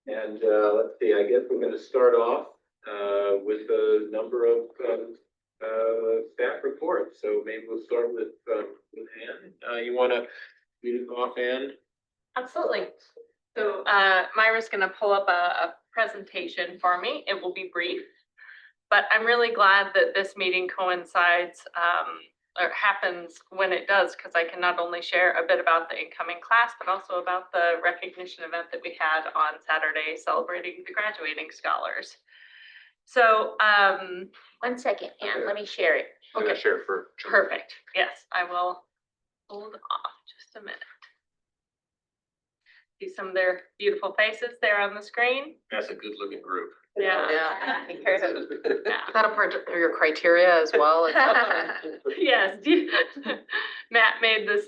And let's see, I guess we're going to start off with a number of staff reports. So maybe we'll start with Anne. You want to read it off, Anne? Absolutely. So Myra's going to pull up a presentation for me. It will be brief, but I'm really glad that this meeting coincides or happens when it does, because I can not only share a bit about the incoming class, but also about the recognition event that we had on Saturday celebrating the graduating scholars. So 1 second, Anne, let me share it. I'm going to share for perfect. Yes, I will hold off just a minute. See some of their beautiful faces there on the screen. That's a good looking group. Yeah. That a part of your criteria as well? Yes. Matt made the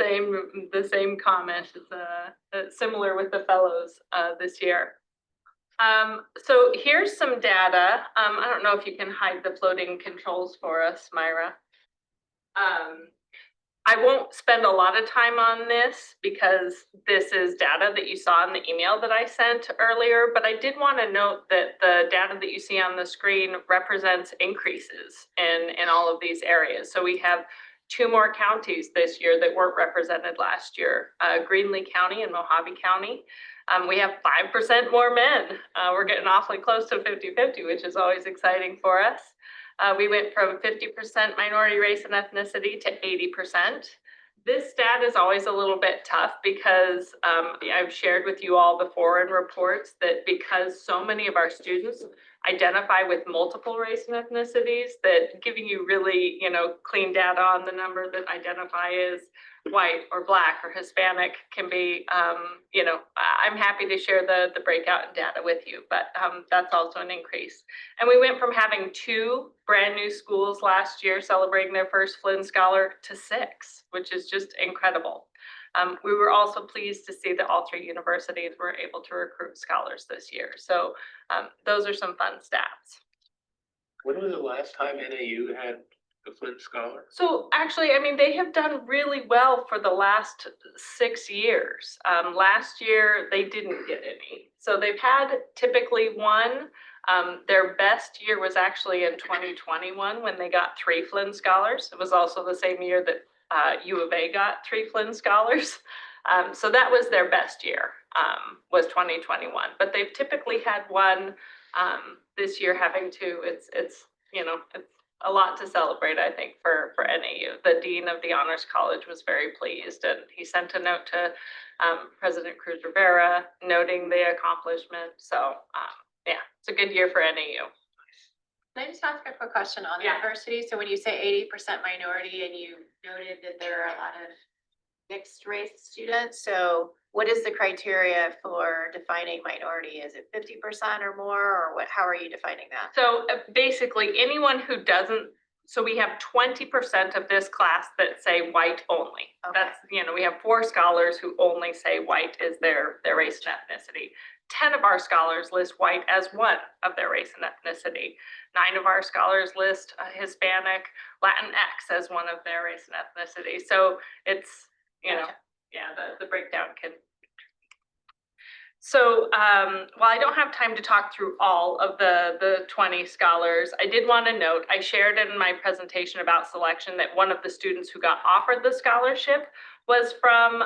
same comment. It's similar with the fellows this year. So here's some data. I don't know if you can hide the floating controls for us, Myra. I won't spend a lot of time on this because this is data that you saw in the email that I sent earlier, but I did want to note that the data that you see on the screen represents increases in all of these areas. So we have 2 more counties this year that weren't represented last year, Greenlee County and Mojave County. We have 5% more men. We're getting awfully close to 50-50, which is always exciting for us. We went from 50% minority race and ethnicity to 80%. This stat is always a little bit tough because I've shared with you all before in reports that because so many of our students identify with multiple race and ethnicities, that giving you really, clean data on the number that identify as white or Black or Hispanic can be, I'm happy to share the breakout in data with you, but that's also an increase. And we went from having 2 brand new schools last year celebrating their first Flinn Scholar to 6, which is just incredible. We were also pleased to see that all 3 universities were able to recruit scholars this year. So those are some fun stats. When was the last time NAU had the Flinn Scholar? So actually, they have done really well for the last 6 years. Last year, they didn't get any. So they've had typically 1. Their best year was actually in 2021 when they got 3 Flinn Scholars. It was also the same year that U of A got 3 Flinn Scholars. So that was their best year, was 2021. But they've typically had 1 this year having 2. It's a lot to celebrate, I think, for NAU. The Dean of the Honors College was very pleased, and he sent a note to President Cruz Rivera noting the accomplishment. So yeah, it's a good year for NAU. Can I just ask a quick question on diversity? So when you say 80% minority and you noted that there are a lot of mixed race students, so what is the criteria for defining minority? Is it 50% or more, or what? How are you defining that? So basically anyone who doesn't, so we have 20% of this class that say white only. Okay. That's, we have 4 scholars who only say white is their race and ethnicity. 10 of our scholars list white as one of their race and ethnicity. 9 of our scholars list Hispanic, Latinx as one of their race and ethnicity. So it's, the breakdown can. So while I don't have time to talk through all of the 20 scholars, I did want to note, I shared in my presentation about selection that one of the students who got offered the scholarship was from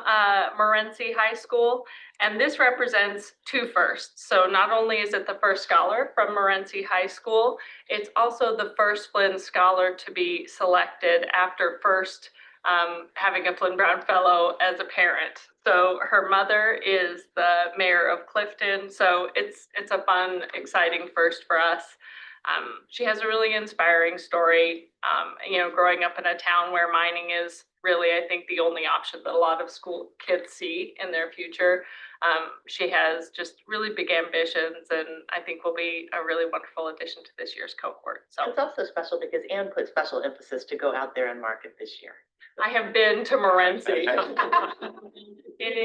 Morenci High School, and this represents 2 firsts. So not only is it the first scholar from Morenci High School, it's also the first Flinn Scholar to be selected after first having a Flinn-Brown Fellow as a parent. So her mother is the mayor of Clifton, so it's a fun, exciting first for us. She has a really inspiring story, growing up in a town where mining is really, I think, the only option that a lot of school kids see in their future. She has just really big ambitions, and I think will be a really wonderful addition to this year's cohort. So it's also special because Anne put special emphasis to go out there and market this year. I have been to Morenci. It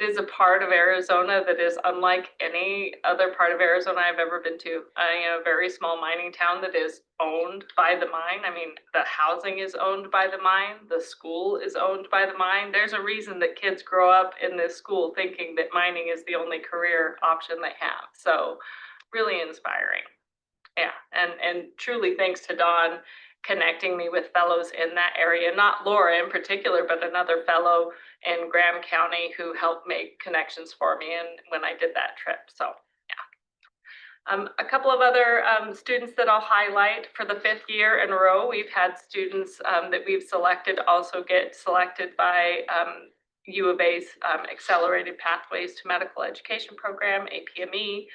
is a part of Arizona that is unlike any other part of Arizona I've ever been to. A very small mining town that is owned by the mine. I mean, the housing is owned by the mine. The school is owned by the mine. There's a reason that kids grow up in this school thinking that mining is the only career option they have. So really inspiring. Yeah, and truly thanks to Dawn connecting me with fellows in that area, not Laura in particular, but another fellow in Graham County who helped make connections for me and when I did that trip. So yeah. A couple of other students that I'll highlight for the 5th year in a row. We've had students that we've selected also get selected by U of A's Accelerated Pathways to Medical Education Program, APME.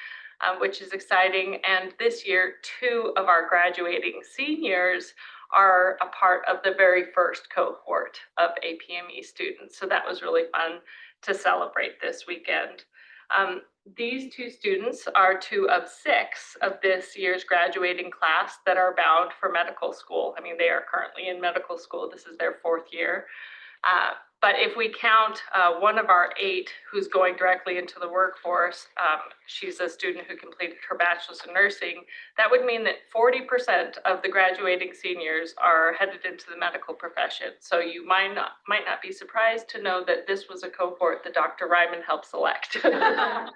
Which is exciting. And this year, 2 of our graduating seniors are a part of the very first cohort of APME students. So that was really fun to celebrate this weekend. These 2 students are 2 of 6 of this year's graduating class that are bound for medical school. I mean, they are currently in medical school. This is their 4th year. But if we count one of our 8 who's going directly into the workforce, she's a student who completed her bachelor's in nursing, that would mean that 40% of the graduating seniors are headed into the medical profession. So you might not be surprised to know that this was a cohort that Dr. Ryman helped select. 21.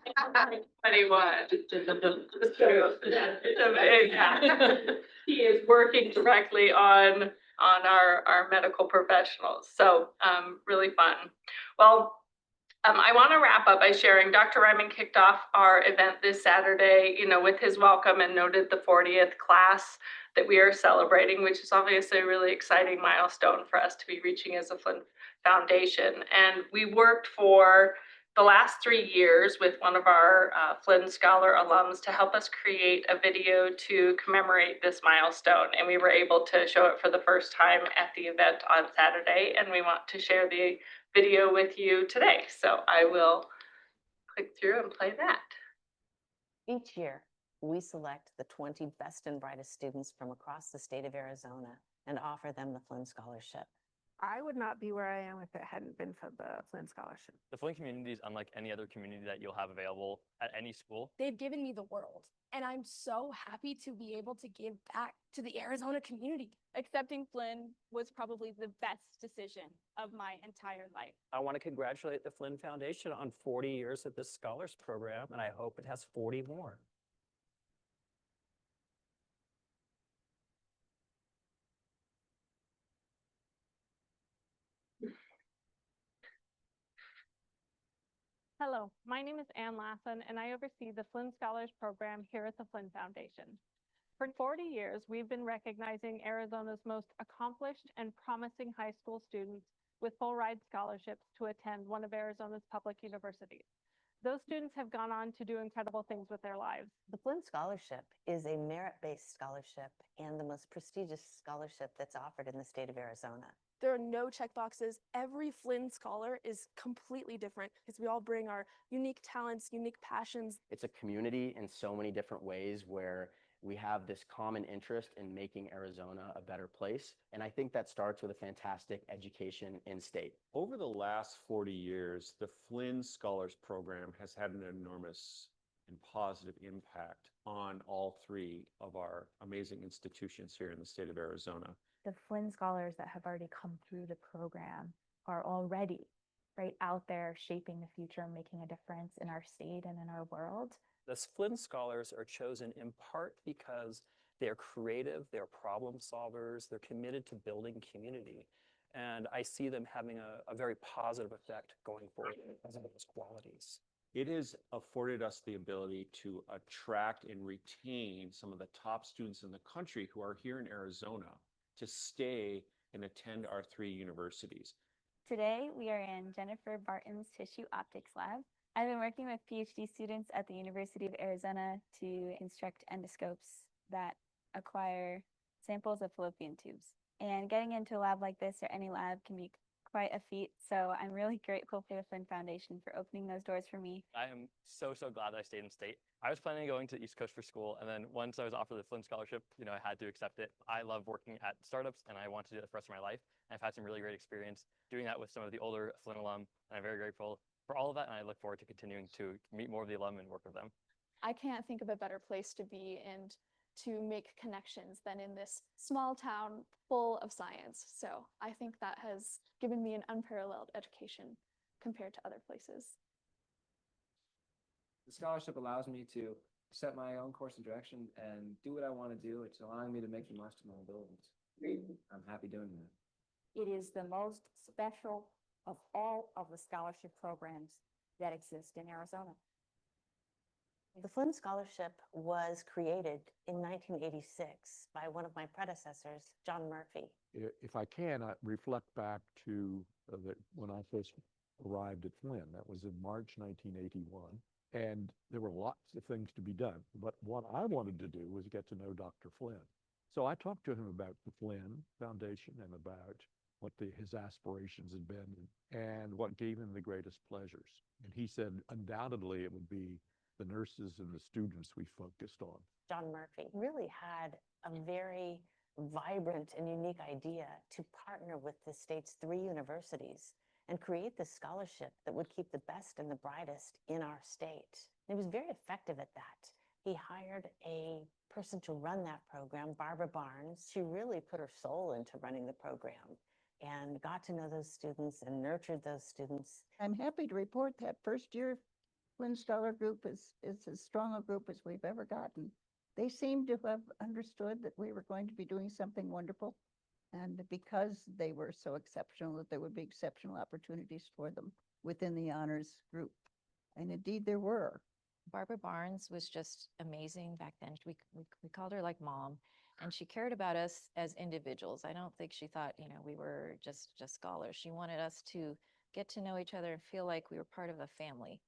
He is working directly on our medical professionals. So really fun. Well, I want to wrap up by sharing Dr. Ryman kicked off our event this Saturday, with his welcome and noted the 40th class that we are celebrating, which is obviously a really exciting milestone for us to be reaching as a Flinn Foundation. And we worked for the last 3 years with one of our Flinn Scholar alums to help us create a video to commemorate this milestone. And we were able to show it for the first time at the event on Saturday. And we want to share the video with you today. So I will click through and play that. Each year, we select the 20 best and brightest students from across the state of Arizona and offer them the Flinn Scholarship. I would not be where I am if it hadn't been for the Flinn Scholarship. The Flinn community is unlike any other community that you'll have available at any school. They've given me the world, and I'm so happy to be able to give back to the Arizona community. Accepting Flinn was probably the best decision of my entire life. I want to congratulate the Flinn Foundation on 40 years of this Scholars Program, and I hope it has 40 more. Hello, my name is Ann Lassen, and I oversee the Flinn Scholars Program here at the Flinn Foundation. For 40 years, we've been recognizing Arizona's most accomplished and promising high school students with full ride scholarships to attend one of Arizona's public universities. Those students have gone on to do incredible things with their lives. The Flinn Scholarship is a merit-based scholarship and the most prestigious scholarship that's offered in the state of Arizona. There are no checkboxes. Every Flinn Scholar is completely different because we all bring our unique talents, unique passions. It's a community in so many different ways where we have this common interest in making Arizona a better place. And I think that starts with a fantastic education in state. Over the last 40 years, the Flinn Scholars Program has had an enormous and positive impact on all 3 of our amazing institutions here in the state of Arizona. The Flinn Scholars that have already come through the program are already right out there shaping the future, making a difference in our state and in our world. The Flinn Scholars are chosen in part because they're creative, they're problem solvers, they're committed to building community. And I see them having a very positive effect going forward because of those qualities. It has afforded us the ability to attract and retain some of the top students in the country who are here in Arizona to stay and attend our 3 universities. Today, we are in Jennifer Barton's Tissue Optics Lab. I've been working with PhD students at the University of Arizona to construct endoscopes that acquire samples of fallopian tubes. And getting into a lab like this or any lab can be quite a feet. So I'm really grateful for the Flinn Foundation for opening those doors for me. I am so, so glad that I stayed in state. I was planning on going to the East Coast for school, and then once I was offered the Flinn Scholarship, I had to accept it. I love working at startups, and I want to do that for the rest of my life. And I've had some really great experience doing that with some of the older Flinn alum, and I'm very grateful for all of that, and I look forward to continuing to meet more of the alum and work with them. I can't think of a better place to be and to make connections than in this small town full of science. So I think that has given me an unparalleled education compared to other places. The scholarship allows me to set my own course of direction and do what I want to do. It's allowing me to make the most of my abilities. I'm happy doing that. It is the most special of all of the scholarship programs that exist in Arizona. The Flinn Scholarship was created in 1986 by one of my predecessors, John Murphy. If I can, I reflect back to when I first arrived at Flinn. That was in March 1981. And there were lots of things to be done. But what I wanted to do was get to know Dr. Flinn. So I talked to him about the Flinn Foundation and about what his aspirations had been and what gave him the greatest pleasures. And he said, undoubtedly, it would be the nurses and the students we focused on. John Murphy really had a very vibrant and unique idea to partner with the state's 3 universities and create this scholarship that would keep the best and the brightest in our state. And he was very effective at that. He hired a person to run that program, Barbara Barnes. She really put her soul into running the program and got to know those students and nurtured those students. I'm happy to report that first year Flinn Scholar group is as strong a group as we've ever gotten. They seem to have understood that we were going to be doing something wonderful. And because they were so exceptional, that there would be exceptional opportunities for them within the honors group. And indeed there were. Barbara Barnes was just amazing back then. We called her like mom, and she cared about us as individuals. I don't think she thought, we were just scholars. She wanted us to get to know each other and feel like we were part of a family.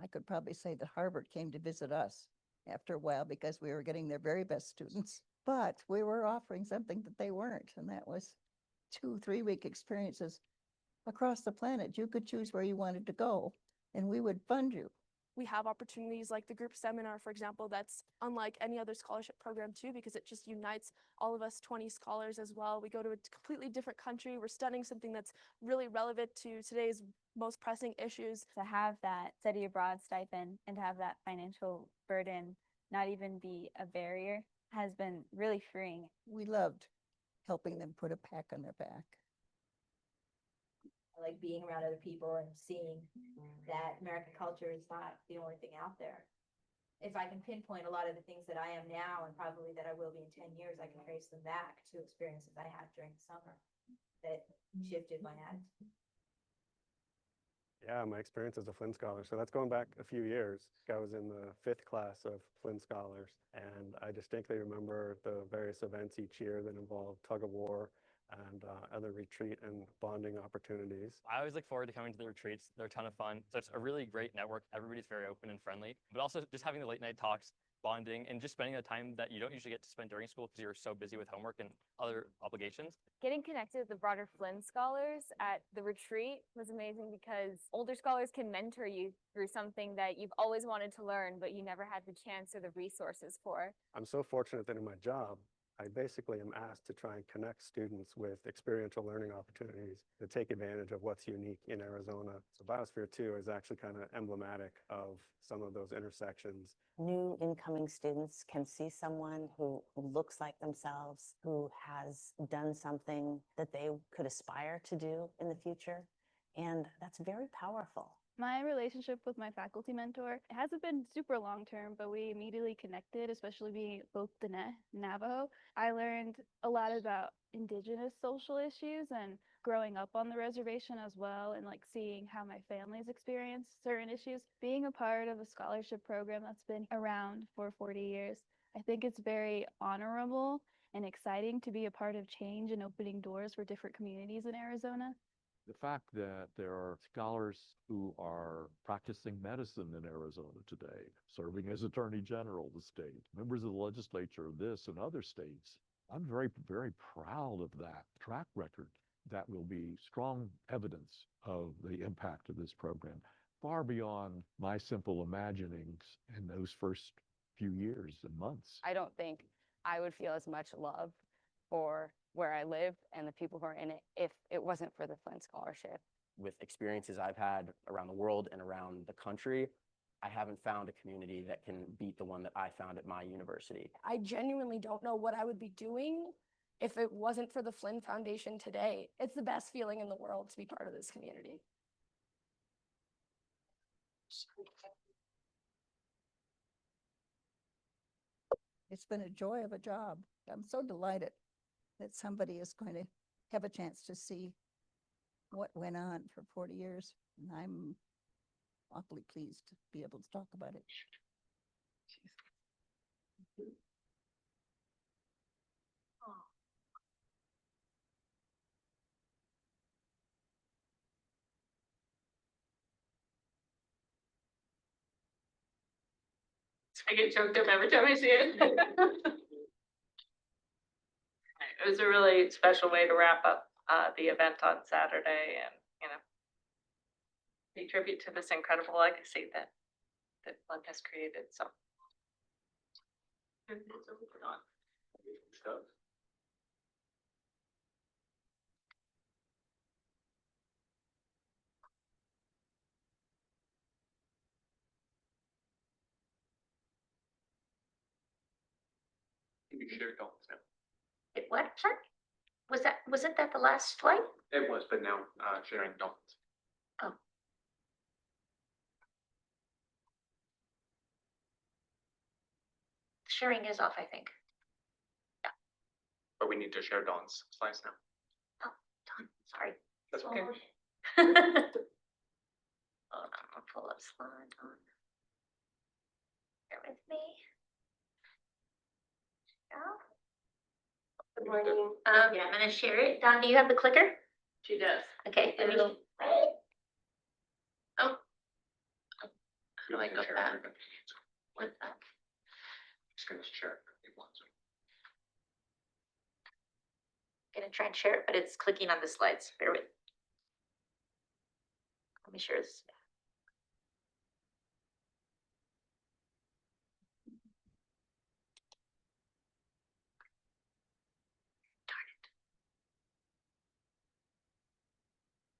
I could probably say that Harvard came to visit us after a while because we were getting their very best students, but we were offering something that they weren't. And that was 2-3 week experiences across the planet. You could choose where you wanted to go and we would fund you. We have opportunities like the group seminar, for example, that's unlike any other scholarship program too, because it just unites all of us 20 scholars as well. We go to a completely different country. We're studying something that's really relevant to today's most pressing issues. To have that study abroad stipend and to have that financial burden not even be a barrier has been really freeing. We loved helping them put a pack on their back. I like being around other people and seeing that American culture is not the only thing out there. If I can pinpoint a lot of the things that I am now and probably that I will be in 10 years, I can trace them back to experiences I had during the summer that shifted my attitude. Yeah, my experience as a Flinn Scholar. So that's going back a few years. I was in the 5th class of Flinn Scholars, and I distinctly remember the various events each year that involved tug of war and other retreat and bonding opportunities. I always look forward to coming to the retreats. They're a ton of fun. So it's a really great network. Everybody's very open and friendly, but also just having the late night talks, bonding, and just spending the time that you don't usually get to spend during school because you're so busy with homework and other obligations. Getting connected with the broader Flinn Scholars at the retreat was amazing because older scholars can mentor you through something that you've always wanted to learn, but you never had the chance or the resources for. I'm so fortunate that in my job, I basically am asked to try and connect students with experiential learning opportunities to take advantage of what's unique in Arizona. So Biosphere 2 is actually kind of emblematic of some of those intersections. New incoming students can see someone who looks like themselves, who has done something that they could aspire to do in the future. And that's very powerful. My relationship with my faculty mentor, it hasn't been super long term, but we immediately connected, especially being both Diné and Navajo. I learned a lot about indigenous social issues and growing up on the reservation as well, and like seeing how my family's experienced certain issues. Being a part of a scholarship program that's been around for 40 years, I think it's very honorable and exciting to be a part of change and opening doors for different communities in Arizona. The fact that there are scholars who are practicing medicine in Arizona today, serving as Attorney General of the state, members of the legislature of this and other states, I'm very, very proud of that track record. that will be strong evidence of the impact of this program, far beyond my simple imaginings in those first few years and months. I don't think I would feel as much love for where I live and the people who are in it if it wasn't for the Flinn Scholarship. With experiences I've had around the world and around the country, I haven't found a community that can beat the one that I found at my university. I genuinely don't know what I would be doing if it wasn't for the Flinn Foundation today. It's the best feeling in the world to be part of this community. It's been a joy of a job. I'm so delighted that somebody is going to have a chance to see what went on for 40 years. And I'm awfully pleased to be able to talk about it. I get choked up every time I see it. It was a really special way to wrap up the event on Saturday and, pay tribute to this incredible legacy that Flinn has created, so. You share dots now. What, sorry? Wasn't that the last slide? It was, but now sharing dots. Oh. Sharing is off, I think. But we need to share Dawn's slides now. Oh, Dawn, sorry. That's okay. Hold on, I'll pull up slide on. Bear with me. Good morning. Yeah, I'm gonna share it. Dawn, do you have the clicker? She does. Okay, let me. Oh. How do I go back? What's that? Just gonna share. Gonna try and share it, but it's clicking on the slides. Bear with. Let me share this.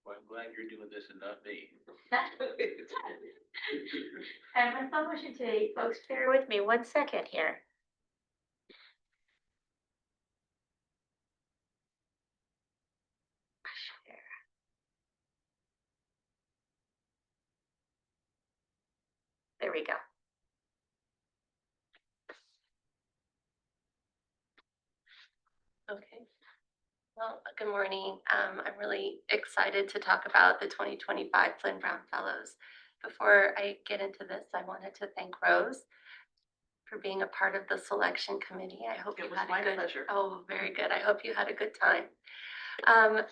Well, I'm glad you're doing this and not me. I have my phone motion today, folks. Bear with me 1 second here. There we go. Okay. Well, good morning. I'm really excited to talk about the 2025 Flinn-Brown Fellows. Before I get into this, I wanted to thank Rose for being a part of the selection committee. I hope you had a good pleasure. Oh, very good. I hope you had a good time.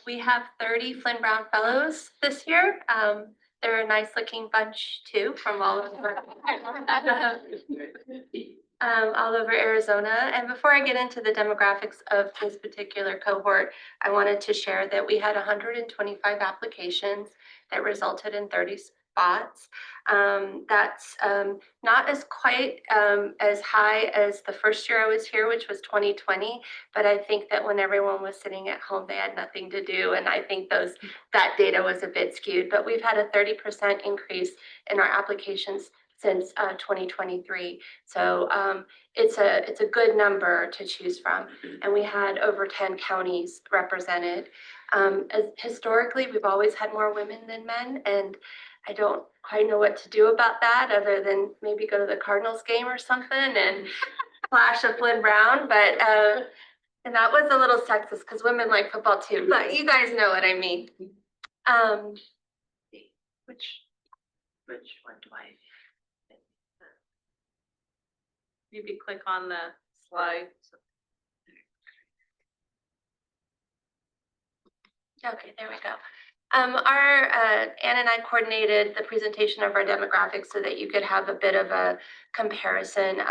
We have 30 Flinn-Brown Fellows this year. They're a nice looking bunch too from all over. All over Arizona. And before I get into the demographics of this particular cohort, I wanted to share that we had 125 applications that resulted in 30 spots. That's not as quite as high as the first year I was here, which was 2020. But I think that when everyone was sitting at home, they had nothing to do. And I think that data was a bit skewed. But we've had a 30% increase in our applications since 2023. So it's a good number to choose from. And we had over 10 counties represented. Historically, we've always had more women than men, and I don't quite know what to do about that other than maybe go to the Cardinals game or something and flash a Flinn-Brown. But and that was a little sexist because women like football too, but you guys know what I mean. Which one do I? Maybe click on the slide. Okay, there we go. Ann and I coordinated the presentation of our demographics so that you could have a bit of a comparison.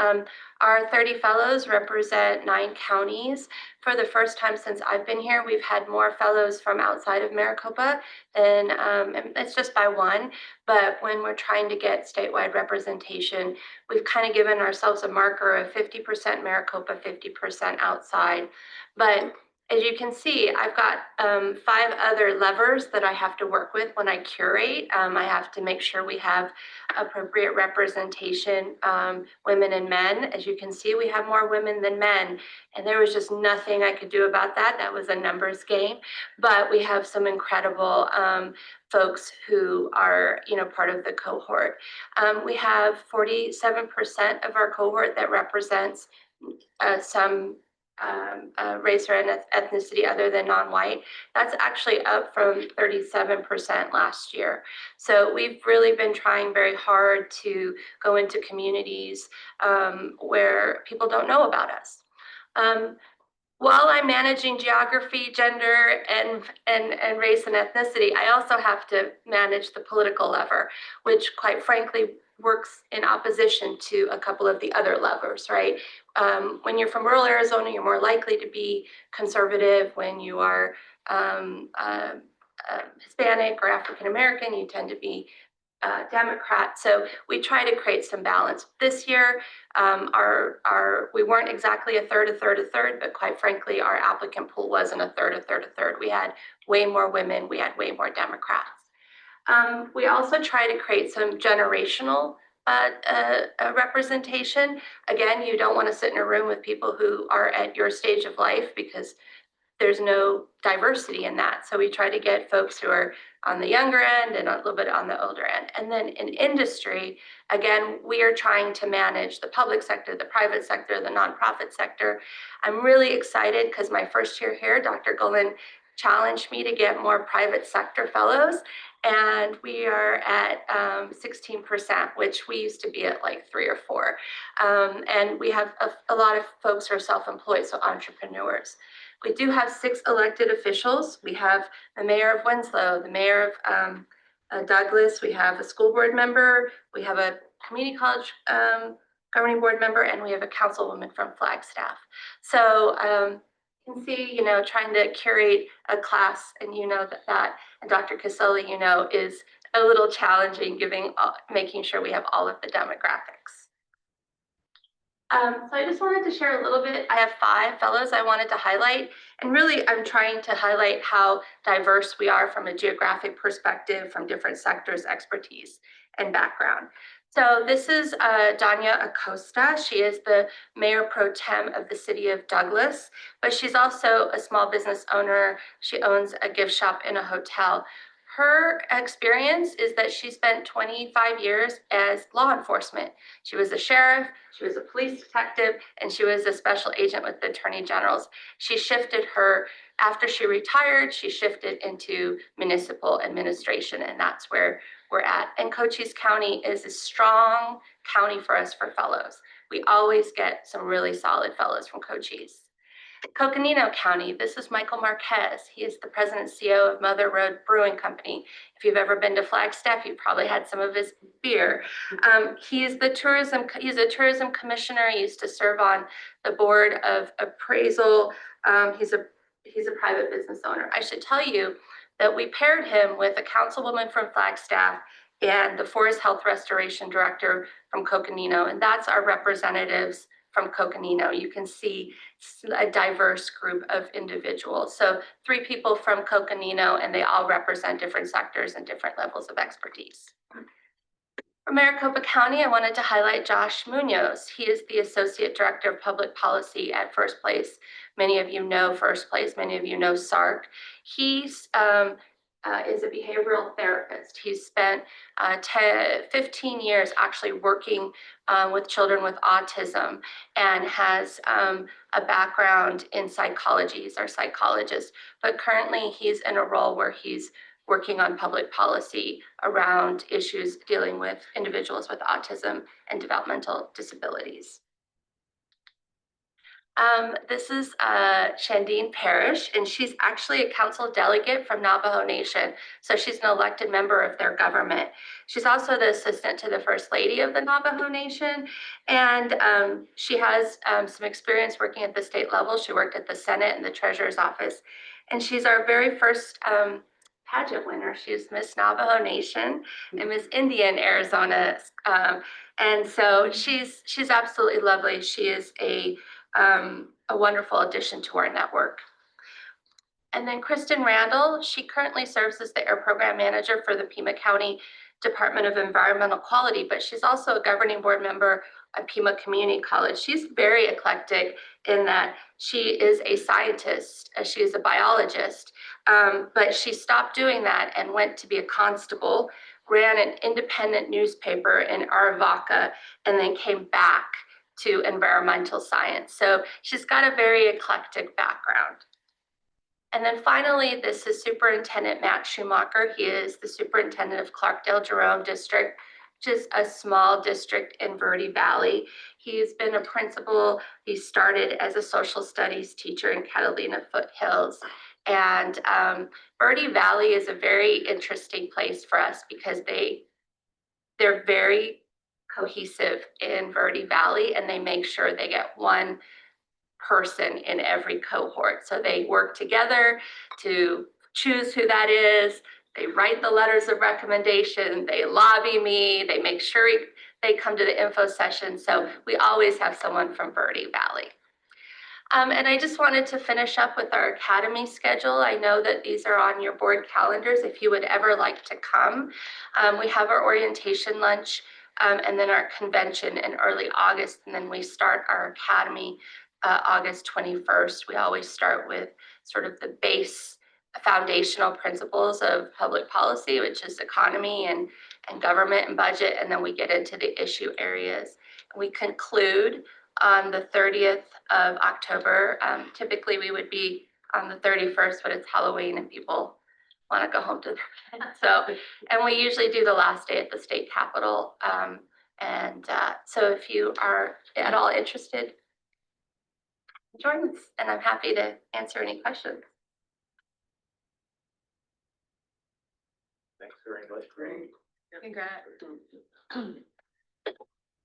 Our 30 fellows represent 9 counties. For the first time since I've been here, we've had more fellows from outside of Maricopa than, and it's just by 1, but when we're trying to get statewide representation, we've kind of given ourselves a marker of 50% Maricopa, 50% outside. But as you can see, I've got 5 other levers that I have to work with when I curate. I have to make sure we have appropriate representation, women and men. As you can see, we have more women than men, and there was just nothing I could do about that. That was a numbers game, but we have some incredible folks who are, part of the cohort. We have 47% of our cohort that represents some race or ethnicity other than non-white. That's actually up from 37% last year. So we've really been trying very hard to go into communities where people don't know about us. While I'm managing geography, gender, and race and ethnicity, I also have to manage the political lever, which quite frankly works in opposition to a couple of the other levers, right? When you're from rural Arizona, you're more likely to be conservative. When you are Hispanic or African American, you tend to be Democrat. So we try to create some balance. This year, we weren't exactly a third, but quite frankly, our applicant pool wasn't a third. We had way more women, we had way more Democrats. We also try to create some generational representation. Again, you don't want to sit in a room with people who are at your stage of life because there's no diversity in that. So we try to get folks who are on the younger end and a little bit on the older end. And then in industry, again, we are trying to manage the public sector, the private sector, the nonprofit sector. I'm really excited because my first year here, Dr. Golan challenged me to get more private sector fellows. And we are at 16%, which we used to be at like 3 or 4. And we have a lot of folks who are self-employed, so entrepreneurs. We do have 6 elected officials. We have the mayor of Winslow, the mayor of Douglas. We have a school board member. We have a community college governing board member, and we have a councilwoman from Flagstaff. So you can see, trying to curate a class, and that, and Dr. Caselli, is a little challenging, making sure we have all of the demographics. So I just wanted to share a little bit. I have 5 fellows I wanted to highlight, and really I'm trying to highlight how diverse we are from a geographic perspective, from different sectors, expertise, and background. So this is Danya Acosta. She is the mayor pro tem of the city of Douglas, but she's also a small business owner. She owns a gift shop and a hotel. Her experience is that she spent 25 years as law enforcement. She was a sheriff, she was a police detective, and she was a special agent with the attorney generals. After she retired, she shifted into municipal administration, and that's where we're at. And Cochise County is a strong county for us for fellows. We always get some really solid fellows from Cochise. Coconino County, this is Michael Marquez. He is the president and CEO of Mother Road Brewing Company. If you've ever been to Flagstaff, you probably had some of his beer. He's a tourism commissioner. He used to serve on the board of appraisal. He's a private business owner. I should tell you that we paired him with a councilwoman from Flagstaff and the Forest Health Restoration Director from Coconino, and that's our representatives from Coconino. You can see a diverse group of individuals. So 3 people from Coconino, and they all represent different sectors and different levels of expertise. From Maricopa County, I wanted to highlight Josh Munoz. He is the Associate Director of Public Policy at First Place. Many of you know First Place, many of you know SARC. He's is a behavioral therapist. He's spent 15 years actually working with children with autism and has a background in psychology. He's our psychologist, but currently he's in a role where he's working on public policy around issues dealing with individuals with autism and developmental disabilities. This is Shandine Parrish, and she's actually a council delegate from Navajo Nation. So she's an elected member of their government. She's also the assistant to the First Lady of the Navajo Nation. And she has some experience working at the state level. She worked at the Senate and the Treasurer's Office. And she's our very first pageant winner. She's Miss Navajo Nation and Miss Indian Arizona. And so she's absolutely lovely. She is a wonderful addition to our network. And then Kristen Randall, she currently serves as the Air Program Manager for the Pima County Department of Environmental Quality, but she's also a governing board member at Pima Community College. She's very eclectic in that she is a scientist, she is a biologist, but she stopped doing that and went to be a constable, ran an independent newspaper in Aravaca, and then came back to environmental science. So she's got a very eclectic background. And then finally, this is Superintendent Matt Schumacher. He is the superintendent of Clarkdale-Jerome District, which is a small district in Verde Valley. He's been a principal. He started as a social studies teacher in Catalina Foothills. And Verde Valley is a very interesting place for us because they're very cohesive in Verde Valley, and they make sure they get one person in every cohort. So they work together to choose who that is. They write the letters of recommendation. They lobby me. They make sure they come to the info session. So we always have someone from Verde Valley. And I just wanted to finish up with our academy schedule. I know that these are on your board calendars if you would ever like to come. We have our orientation lunch and then our convention in early August, and then we start our academy August 21st. We always start with sort of the base foundational principles of public policy, which is economy and government and budget, and then we get into the issue areas. We conclude on the 30th of October. Typically we would be on the 31st, but it's Halloween and people want to go home to their kids. So, and we usually do the last day at the state capitol. So if you are at all interested, join us, and I'm happy to answer any questions. Thanks very much. Great. Congrats.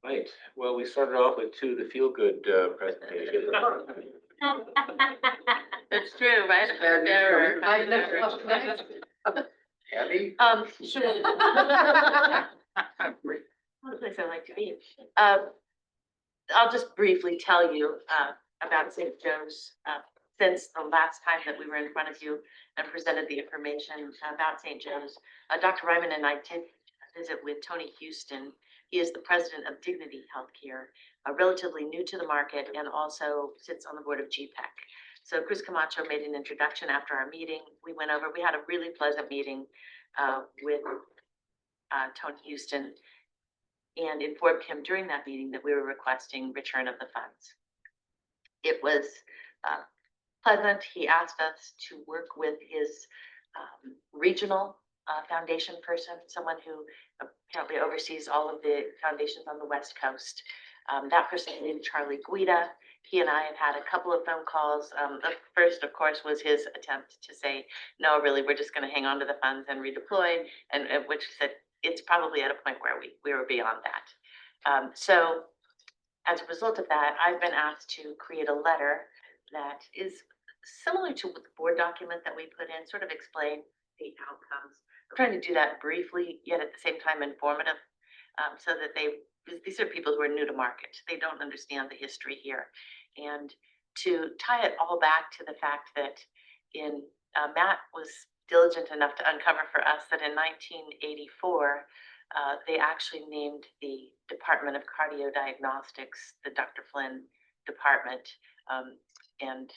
Right, well, we started off with the feel-good presentation. That's true, right? Abby? Sure. What place I like to be. I'll just briefly tell you about St. Joe's. Since the last time that we were in front of you and presented the information about St. Joe's, Dr. Ryman and I did a visit with Tony Houston. He is the president of Dignity Healthcare, relatively new to the market, and also sits on the board of GPEC. So Chris Camacho made an introduction after our meeting. We had a really pleasant meeting with Tony Houston, and informed him during that meeting that we were requesting return of the funds. It was pleasant. He asked us to work with his regional foundation person, someone who apparently oversees all of the foundations on the West Coast. That person is named Charlie Guida. He and I have had a couple of phone calls. The first, of course, was his attempt to say, no, really, we're just going to hang on to the funds and redeploy, and which said it's probably at a point where we were beyond that. So as a result of that, I've been asked to create a letter that is similar to the board document that we put in, sort of explain the outcomes. I'm trying to do that briefly, yet at the same time informative, so that these are people who are new to market. They don't understand the history here. And to tie it all back to the fact that Matt was diligent enough to uncover for us that in 1984, they actually named the Department of Cardiodiagnostics the Dr. Flinn Department. And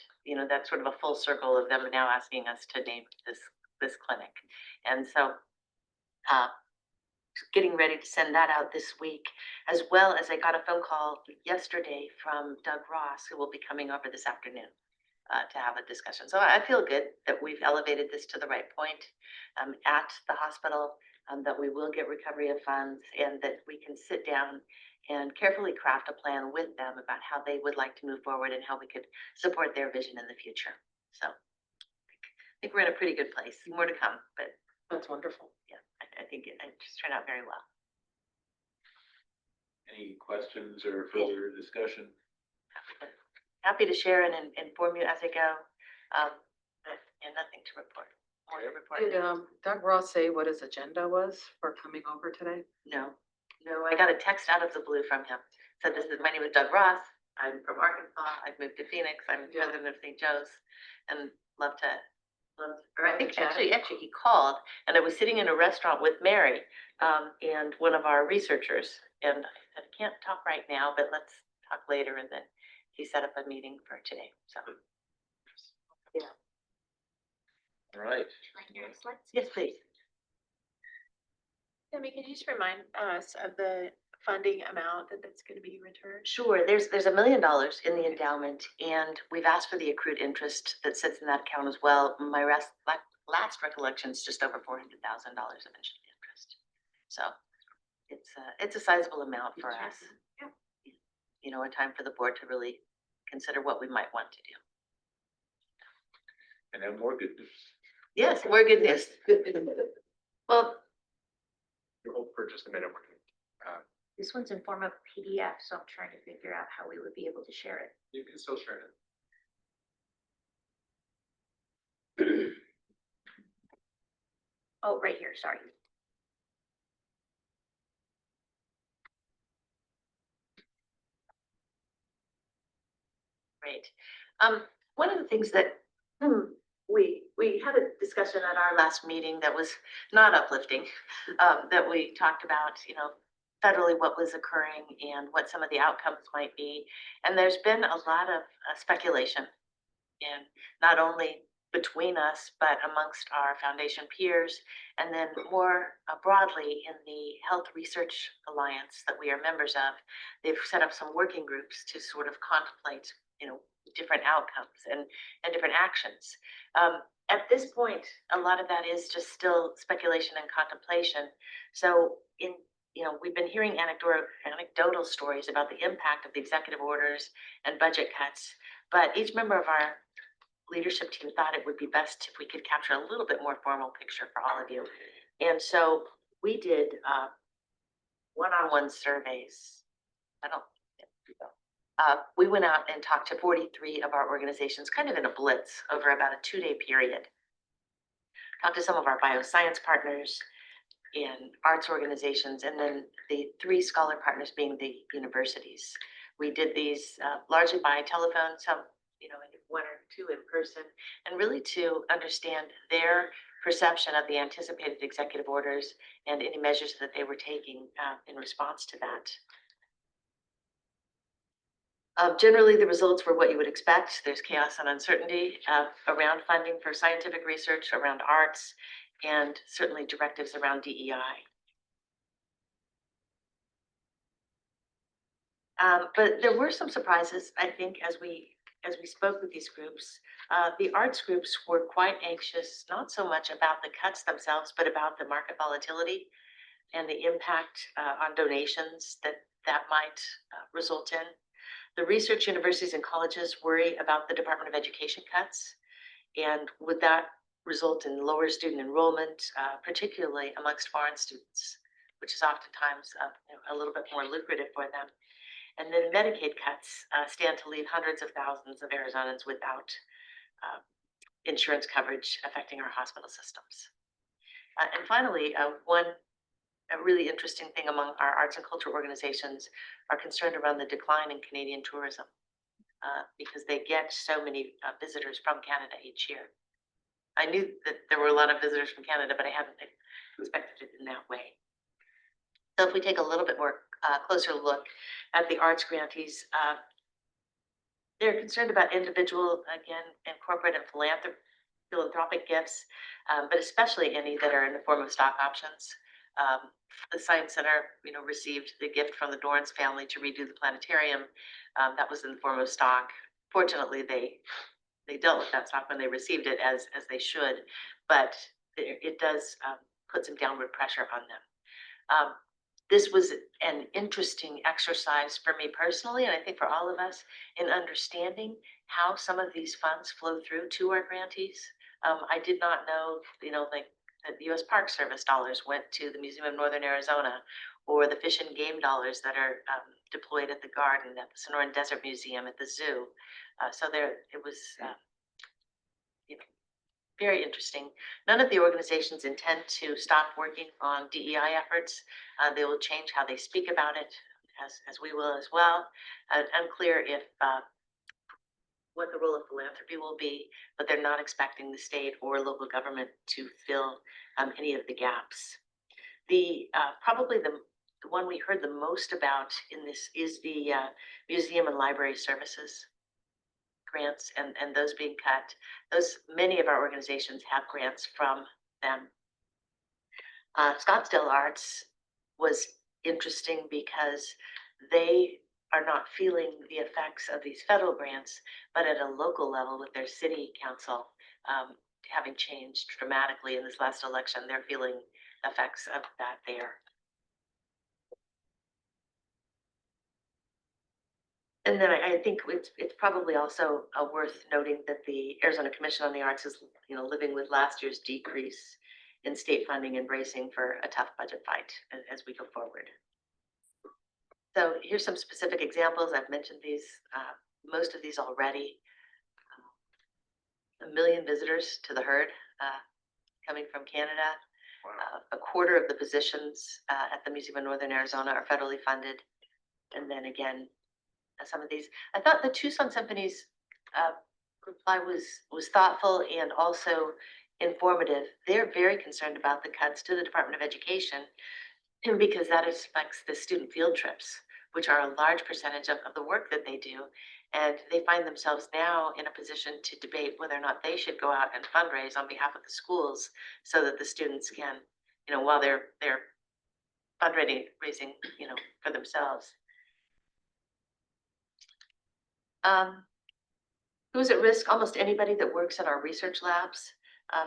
that's sort of a full circle of them now asking us to name this clinic. And so getting ready to send that out this week, as well as I got a phone call yesterday from Doug Ross, who will be coming over this afternoon to have a discussion. So I feel good that we've elevated this to the right point at the hospital, that we will get recovery of funds, and that we can sit down and carefully craft a plan with them about how they would like to move forward and how we could support their vision in the future. So I think we're in a pretty good place. More to come, but That's wonderful. yeah, I think it just turned out very well. Any questions or further discussion? Happy to share and inform you as I go. And nothing to report. More to report. Did Doug Ross say what his agenda was for coming over today? No, I got a text out of the blue from him. Said, my name is Doug Ross. I'm from Arkansas. I've moved to Phoenix. I'm president of St. Joe's and love to, or I think actually he called and I was sitting in a restaurant with Mary and one of our researchers. And I said, I can't talk right now, but let's talk later. And then he set up a meeting for today. So, yeah. All right. Yes, please. Tammy, could you just remind us of the funding amount that's going to be returned? Sure, there's $1 million in the endowment, and we've asked for the accrued interest that sits in that account as well. My last recollection is just over $400,000 of interest. So it's a sizable amount for us. Yeah. You know, a time for the board to really consider what we might want to do. And then more good news. Yes, more good news. Well, Your hold for just a minute. This one's in form of PDF, so I'm trying to figure out how we would be able to share it. You can still share it. Oh, right here, sorry. Great. One of the things that we had a discussion at our last meeting that was not uplifting, that we talked about, you know, federally what was occurring and what some of the outcomes might be. And there's been a lot of speculation, and not only between us, but amongst our foundation peers, and then more broadly in the Health Research Alliance that we are members of. They've set up some working groups to sort of contemplate, you know, different outcomes and different actions. At this point, a lot of that is just still speculation and contemplation. So we've been hearing anecdotal stories about the impact of the executive orders and budget cuts, but each member of our leadership team thought it would be best if we could capture a little bit more formal picture for all of you. And so we did one-on-one surveys. We went out and talked to 43 of our organizations, kind of in a blitz over about a 2-day period. Talked to some of our bioscience partners and arts organizations, and then the 3 scholar partners being the universities. We did these largely by telephone, some, one or two in person, and really to understand their perception of the anticipated executive orders and any measures that they were taking in response to that. Generally, the results were what you would expect. There's chaos and uncertainty around funding for scientific research, around arts, and certainly directives around DEI. But there were some surprises, I think, as we spoke with these groups. The arts groups were quite anxious, not so much about the cuts themselves, but about the market volatility and the impact on donations that might result in. The research universities and colleges worry about the Department of Education cuts, and would that result in lower student enrollment, particularly amongst foreign students, which is oftentimes a little bit more lucrative for them. And then Medicaid cuts stand to leave hundreds of thousands of Arizonans without insurance coverage, affecting our hospital systems. And finally, a really interesting thing among our arts and culture organizations are concerned around the decline in Canadian tourism because they get so many visitors from Canada each year. I knew that there were a lot of visitors from Canada, but I hadn't expected it in that way. So if we take a little bit more closer look at the arts grantees, they're concerned about individual, again, and corporate and philanthropic gifts, but especially any that are in the form of stock options. The Science Center, received the gift from the Dorrance family to redo the planetarium. That was in the form of stock. Fortunately, they dealt with that stock when they received it as they should, but it does put some downward pressure on them. this was an interesting exercise for me personally, and I think for all of us, in understanding how some of these funds flow through to our grantees. I did not know, like that the U.S. Park Service dollars went to the Museum of Northern Arizona, or the Fish and Game dollars that are deployed at the Garden, at the Sonoran Desert Museum, at the zoo. So it was, very interesting. None of the organizations intend to stop working on DEI efforts. They will change how they speak about it, as we will as well. Unclear if what the role of philanthropy will be, but they're not expecting the state or local government to fill any of the gaps. Probably the one we heard the most about in this is the museum and library services grants, and those being cut. Many of our organizations have grants from them. Scottsdale Arts was interesting because they are not feeling the effects of these federal grants, but at a local level with their city council having changed dramatically in this last election, they're feeling effects of that there. And then I think it's probably also worth noting that the Arizona Commission on the Arts is, living with last year's decrease in state funding and bracing for a tough budget fight as we go forward. So here's some specific examples. I've mentioned these, most of these already. 1 million visitors to the herd coming from Canada. A quarter of the positions at the Museum of Northern Arizona are federally funded. And then again, some of these, I thought the Tucson Symphony's reply was thoughtful and also informative. They're very concerned about the cuts to the Department of Education, and because that affects the student field trips, which are a large percentage of the work that they do. And they find themselves now in a position to debate whether or not they should go out and fundraise on behalf of the schools so that the students can, while they're fundraising, for themselves. Who's at risk? Almost anybody that works in our research labs,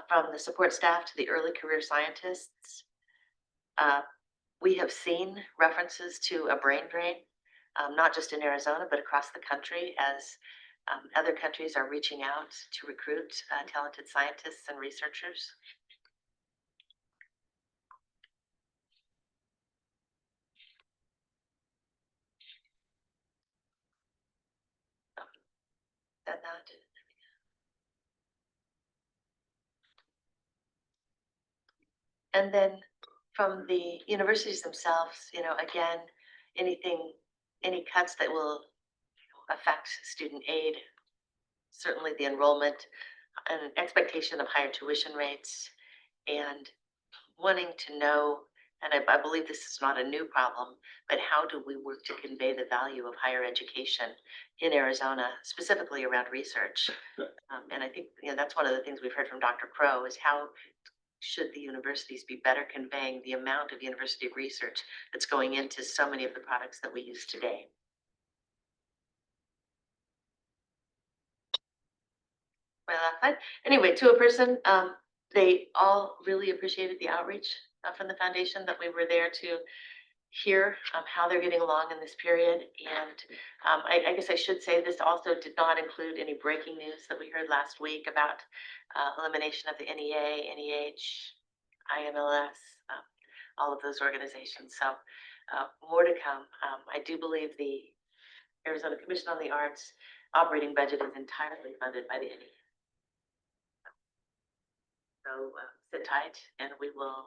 from the support staff to the early career scientists. We have seen references to a brain drain, not just in Arizona, but across the country as other countries are reaching out to recruit talented scientists and researchers. And then from the universities themselves, again, any cuts that will affect student aid, certainly the enrollment, an expectation of higher tuition rates, and wanting to know, and I believe this is not a new problem, but how do we work to convey the value of higher education in Arizona, specifically around research? And I think that's one of the things we've heard from Dr. Crow is how should the universities be better conveying the amount of university research that's going into so many of the products that we use today. Well, anyway, to a person, they all really appreciated the outreach from the foundation, that we were there to hear how they're getting along in this period. And I guess I should say this also did not include any breaking news that we heard last week about elimination of the NEA, NEH, IMLS, all of those organizations. So more to come. I do believe the Arizona Commission on the Arts operating budget is entirely funded by the NEA. So sit tight and we will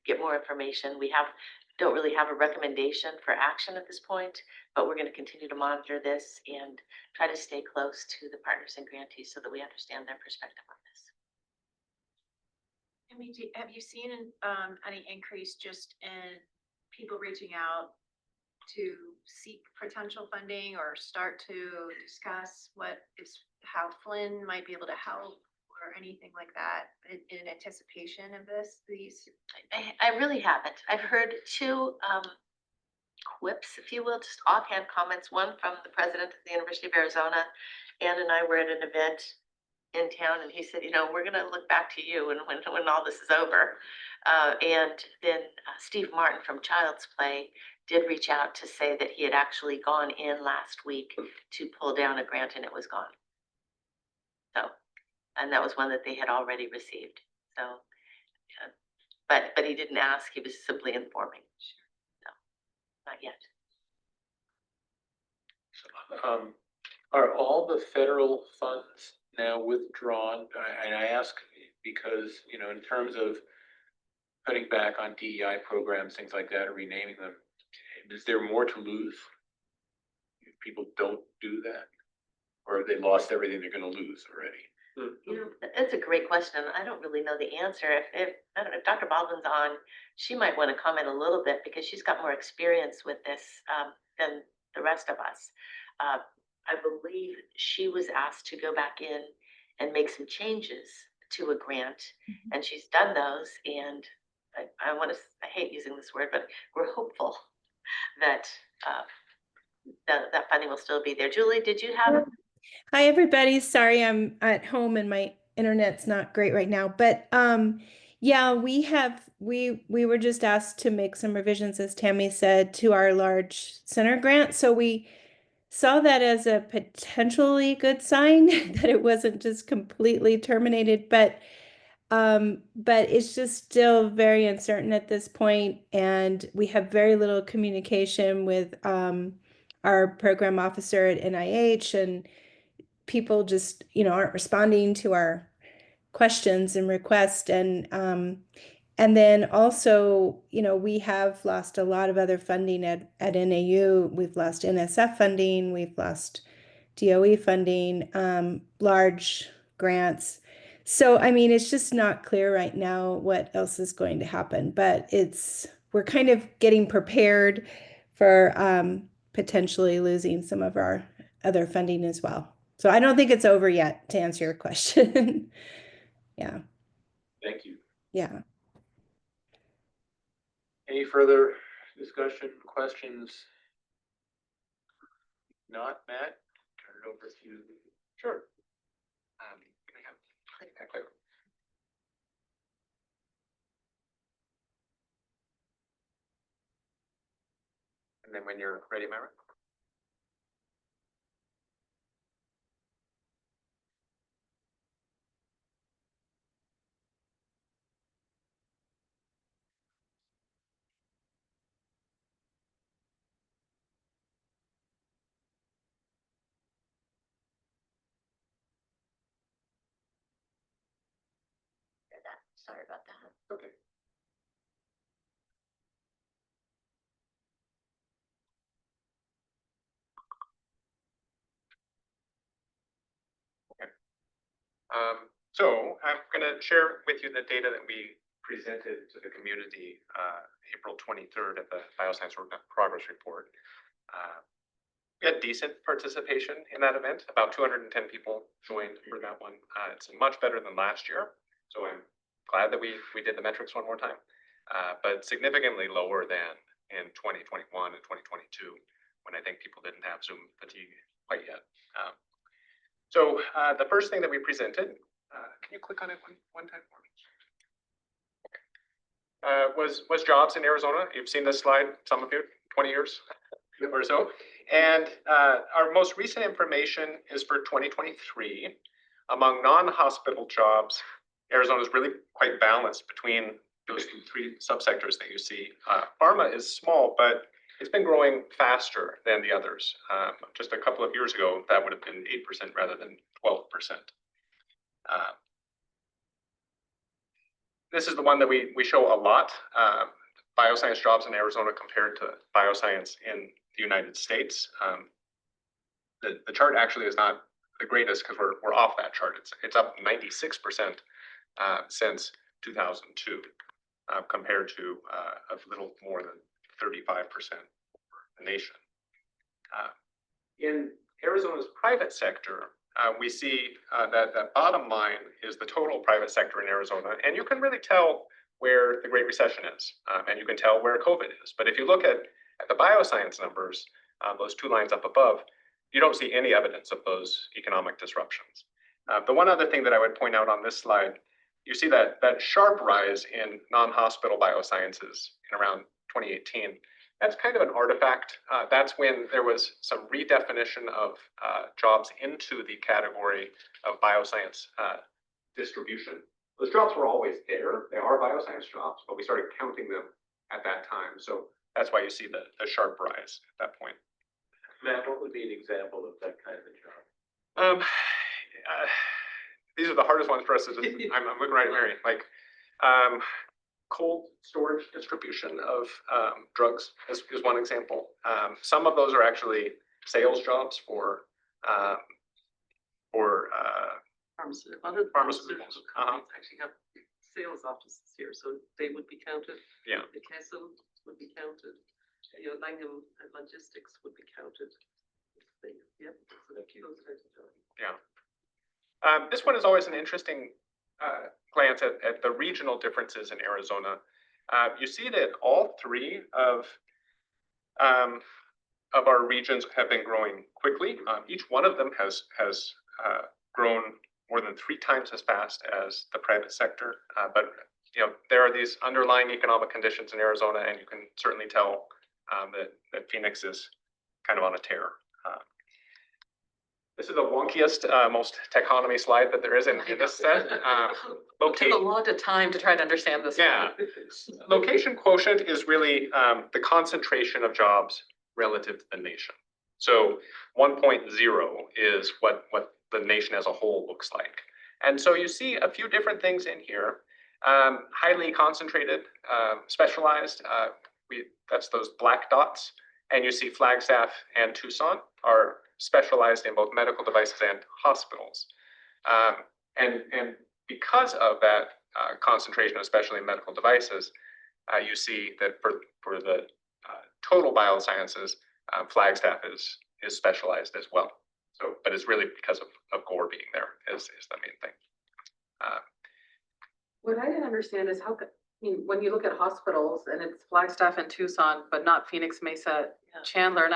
get more information. We don't really have a recommendation for action at this point, but we're going to continue to monitor this and try to stay close to the partners and grantees so that we understand their perspective on this. I mean, have you seen any increase just in people reaching out to seek potential funding or start to discuss how Flinn might be able to help or anything like that in anticipation of these? I really haven't. I've heard two quips, if you will, just offhand comments. One from the president of the University of Arizona. Ann and I were at an event in town, and he said, we're going to look back to you when all this is over. And then Steve Martin from Child's Play did reach out to say that he had actually gone in last week to pull down a grant and it was gone. So, and that was one that they had already received. So, but he didn't ask, he was simply informing. No, not yet. Are all the federal funds now withdrawn? And I ask because, you know, in terms of cutting back on DEI programs, things like that, or renaming them, is there more to lose if people don't do that? Or have they lost everything they're going to lose already? You know, that's a great question. I don't really know the answer. If I don't know, if Dr. Baldwin's on, she might want to comment a little bit because she's got more experience with this than the rest of us. I believe she was asked to go back in and make some changes to a grant, and she's done those. And I hate using this word, but we're hopeful that that funding will still be there. Julie, did you have? Hi, everybody. Sorry, I'm at home and my internet's not great right now. But yeah, we were just asked to make some revisions, as Tammy said, to our large center grant. So we saw that as a potentially good sign that it wasn't just completely terminated, but it's just still very uncertain at this point, and we have very little communication with our program officer at NIH, and people just, you know, aren't responding to our questions and requests. And then also, you know, we have lost a lot of other funding at NAU. We've lost NSF funding, we've lost DOE funding, large grants. So, I mean, it's just not clear right now what else is going to happen, but we're kind of getting prepared for potentially losing some of our other funding as well. So I don't think it's over yet, to answer your question. Yeah. Thank you. Yeah. Any further discussion, questions? Not, Matt? Turn it over to you. Sure. And then when you're ready, Myra. Sorry about that. Okay. So I'm going to share with you the data that we presented to the community April 23rd at the Bioscience Progress Report. We had decent participation in that event. About 210 people joined for that one. It's much better than last year. So I'm glad that we did the metrics one more time, but significantly lower than in 2021 and 2022, when I think people didn't have Zoom fatigue quite yet. So the first thing that we presented, can you click on it one time for me? Was jobs in Arizona. You've seen this slide, some of you, 20 years or so. And our most recent information is for 2023. Among non-hospital jobs, Arizona is really quite balanced between those three subsectors that you see. Pharma is small, but it's been growing faster than the others. Just a couple of years ago, that would have been 8% rather than 12%. This is the one that we show a lot. Bioscience jobs in Arizona compared to bioscience in the United States. The chart actually is not the greatest because we're off that chart. It's up 96% since 2002, compared to a little more than 35% for the nation. In Arizona's private sector, we see that the bottom line is the total private sector in Arizona, and you can really tell where the Great Recession is, and you can tell where COVID is. But if you look at the bioscience numbers, those two lines up above, you don't see any evidence of those economic disruptions. The one other thing that I would point out on this slide you see that sharp rise in non-hospital biosciences in around 2018. That's kind of an artifact. That's when there was some redefinition of jobs into the category of bioscience distribution. Those jobs were always there. They are bioscience jobs, but we started counting them at that time. So that's why you see the sharp rise at that point. Matt, what would be an example of that kind of a job? These are the hardest ones for us to just, I'm looking right at Mary, like cold storage distribution of drugs is one example. Some of those are actually sales jobs for pharmaceuticals. Actually have sales offices here, so they would be counted. Yeah. The Castle would be counted. Your Langham Logistics would be counted. Yep. So those types of jobs. Yeah. This one is always an interesting glance at the regional differences in Arizona. You see that all three of our regions have been growing quickly. Each one of them has grown more than 3 times as fast as the private sector. But there are these underlying economic conditions in Arizona, and you can certainly tell that Phoenix is kind of on a tear. This is the wonkiest, most techonomy slide that there is in this set. It took a lot of time to try to understand this. Yeah. Location quotient is really the concentration of jobs relative to the nation. So 1.0 is what the nation as a whole looks like. And so you see a few different things in here. Highly concentrated, specialized, that's those black dots. And you see Flagstaff and Tucson are specialized in both medical devices and hospitals. And because of that concentration, especially in medical devices, you see that for the total biosciences, Flagstaff is specialized as well. So, but it's really because of Gore being there is the main thing. What I didn't understand is when you look at hospitals and it's Flagstaff and Tucson, but not Phoenix, Mesa, Chandler, and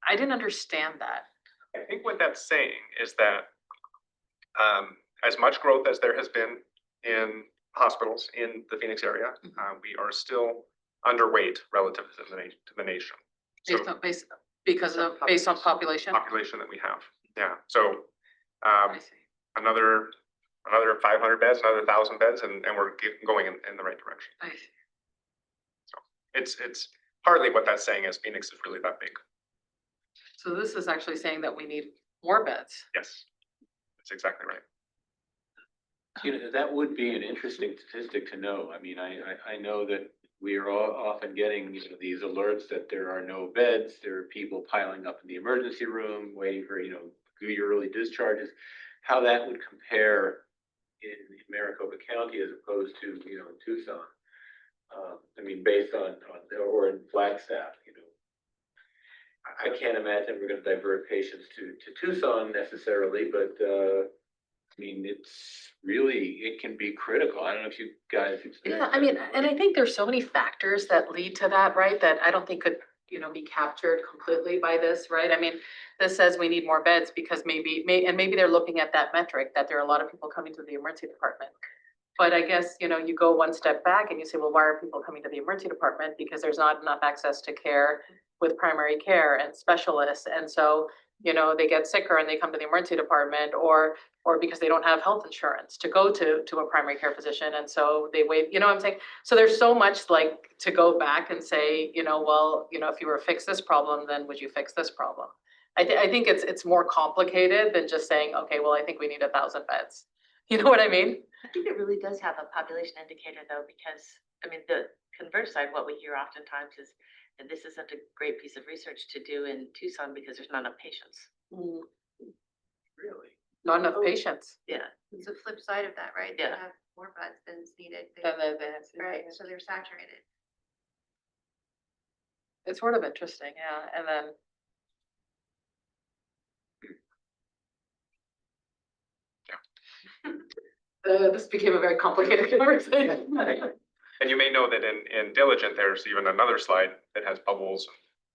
I didn't understand that. I think what that's saying is that as much growth as there has been in hospitals in the Phoenix area, we are still underweight relative to the nation. Based on population? Population that we have, yeah. So another 500 beds, another 1,000 beds, and we're going in the right direction. I see. So it's partly what that's saying is Phoenix is really that big. So this is actually saying that we need more beds. Yes, that's exactly right. That would be an interesting statistic to know. I mean, I know that we are all often getting these alerts that there are no beds, there are people piling up in the emergency room, waiting for, do your early discharges. How that would compare in Maricopa County as opposed to, Tucson. I mean, based on or in Flagstaff, I can't imagine we're going to divert patients to Tucson necessarily, but I mean, it can be critical. I don't know if you guys. Yeah, I mean, and I think there's so many factors that lead to that, right? That I don't think could, be captured completely by this, right? I mean, this says we need more beds because maybe they're looking at that metric that there are a lot of people coming to the emergency department. But I guess, you go one step back and you say, well, why are people coming to the emergency department? Because there's not enough access to care with primary care and specialists. And so, they get sicker and they come to the emergency department or because they don't have health insurance to go to a primary care physician. And so they wait, what I'm saying? So there's so much like to go back and say, well, if you were to fix this problem, then would you fix this problem? I think it's more complicated than just saying, okay, well, I think we need 1,000 beds. You know what I mean? I think it really does have a population indicator though, because I mean, the converse side, what we hear oftentimes is, and this isn't a great piece of research to do in Tucson because there's not enough patients. Really? Not enough patients. Yeah. It's the flip side of that, right? They Yeah. have more beds than is needed. Right. So they're saturated. It's sort of interesting, yeah. And then. This became a very complicated conversation. And you may know that in Diligent, there's even another slide that has bubbles,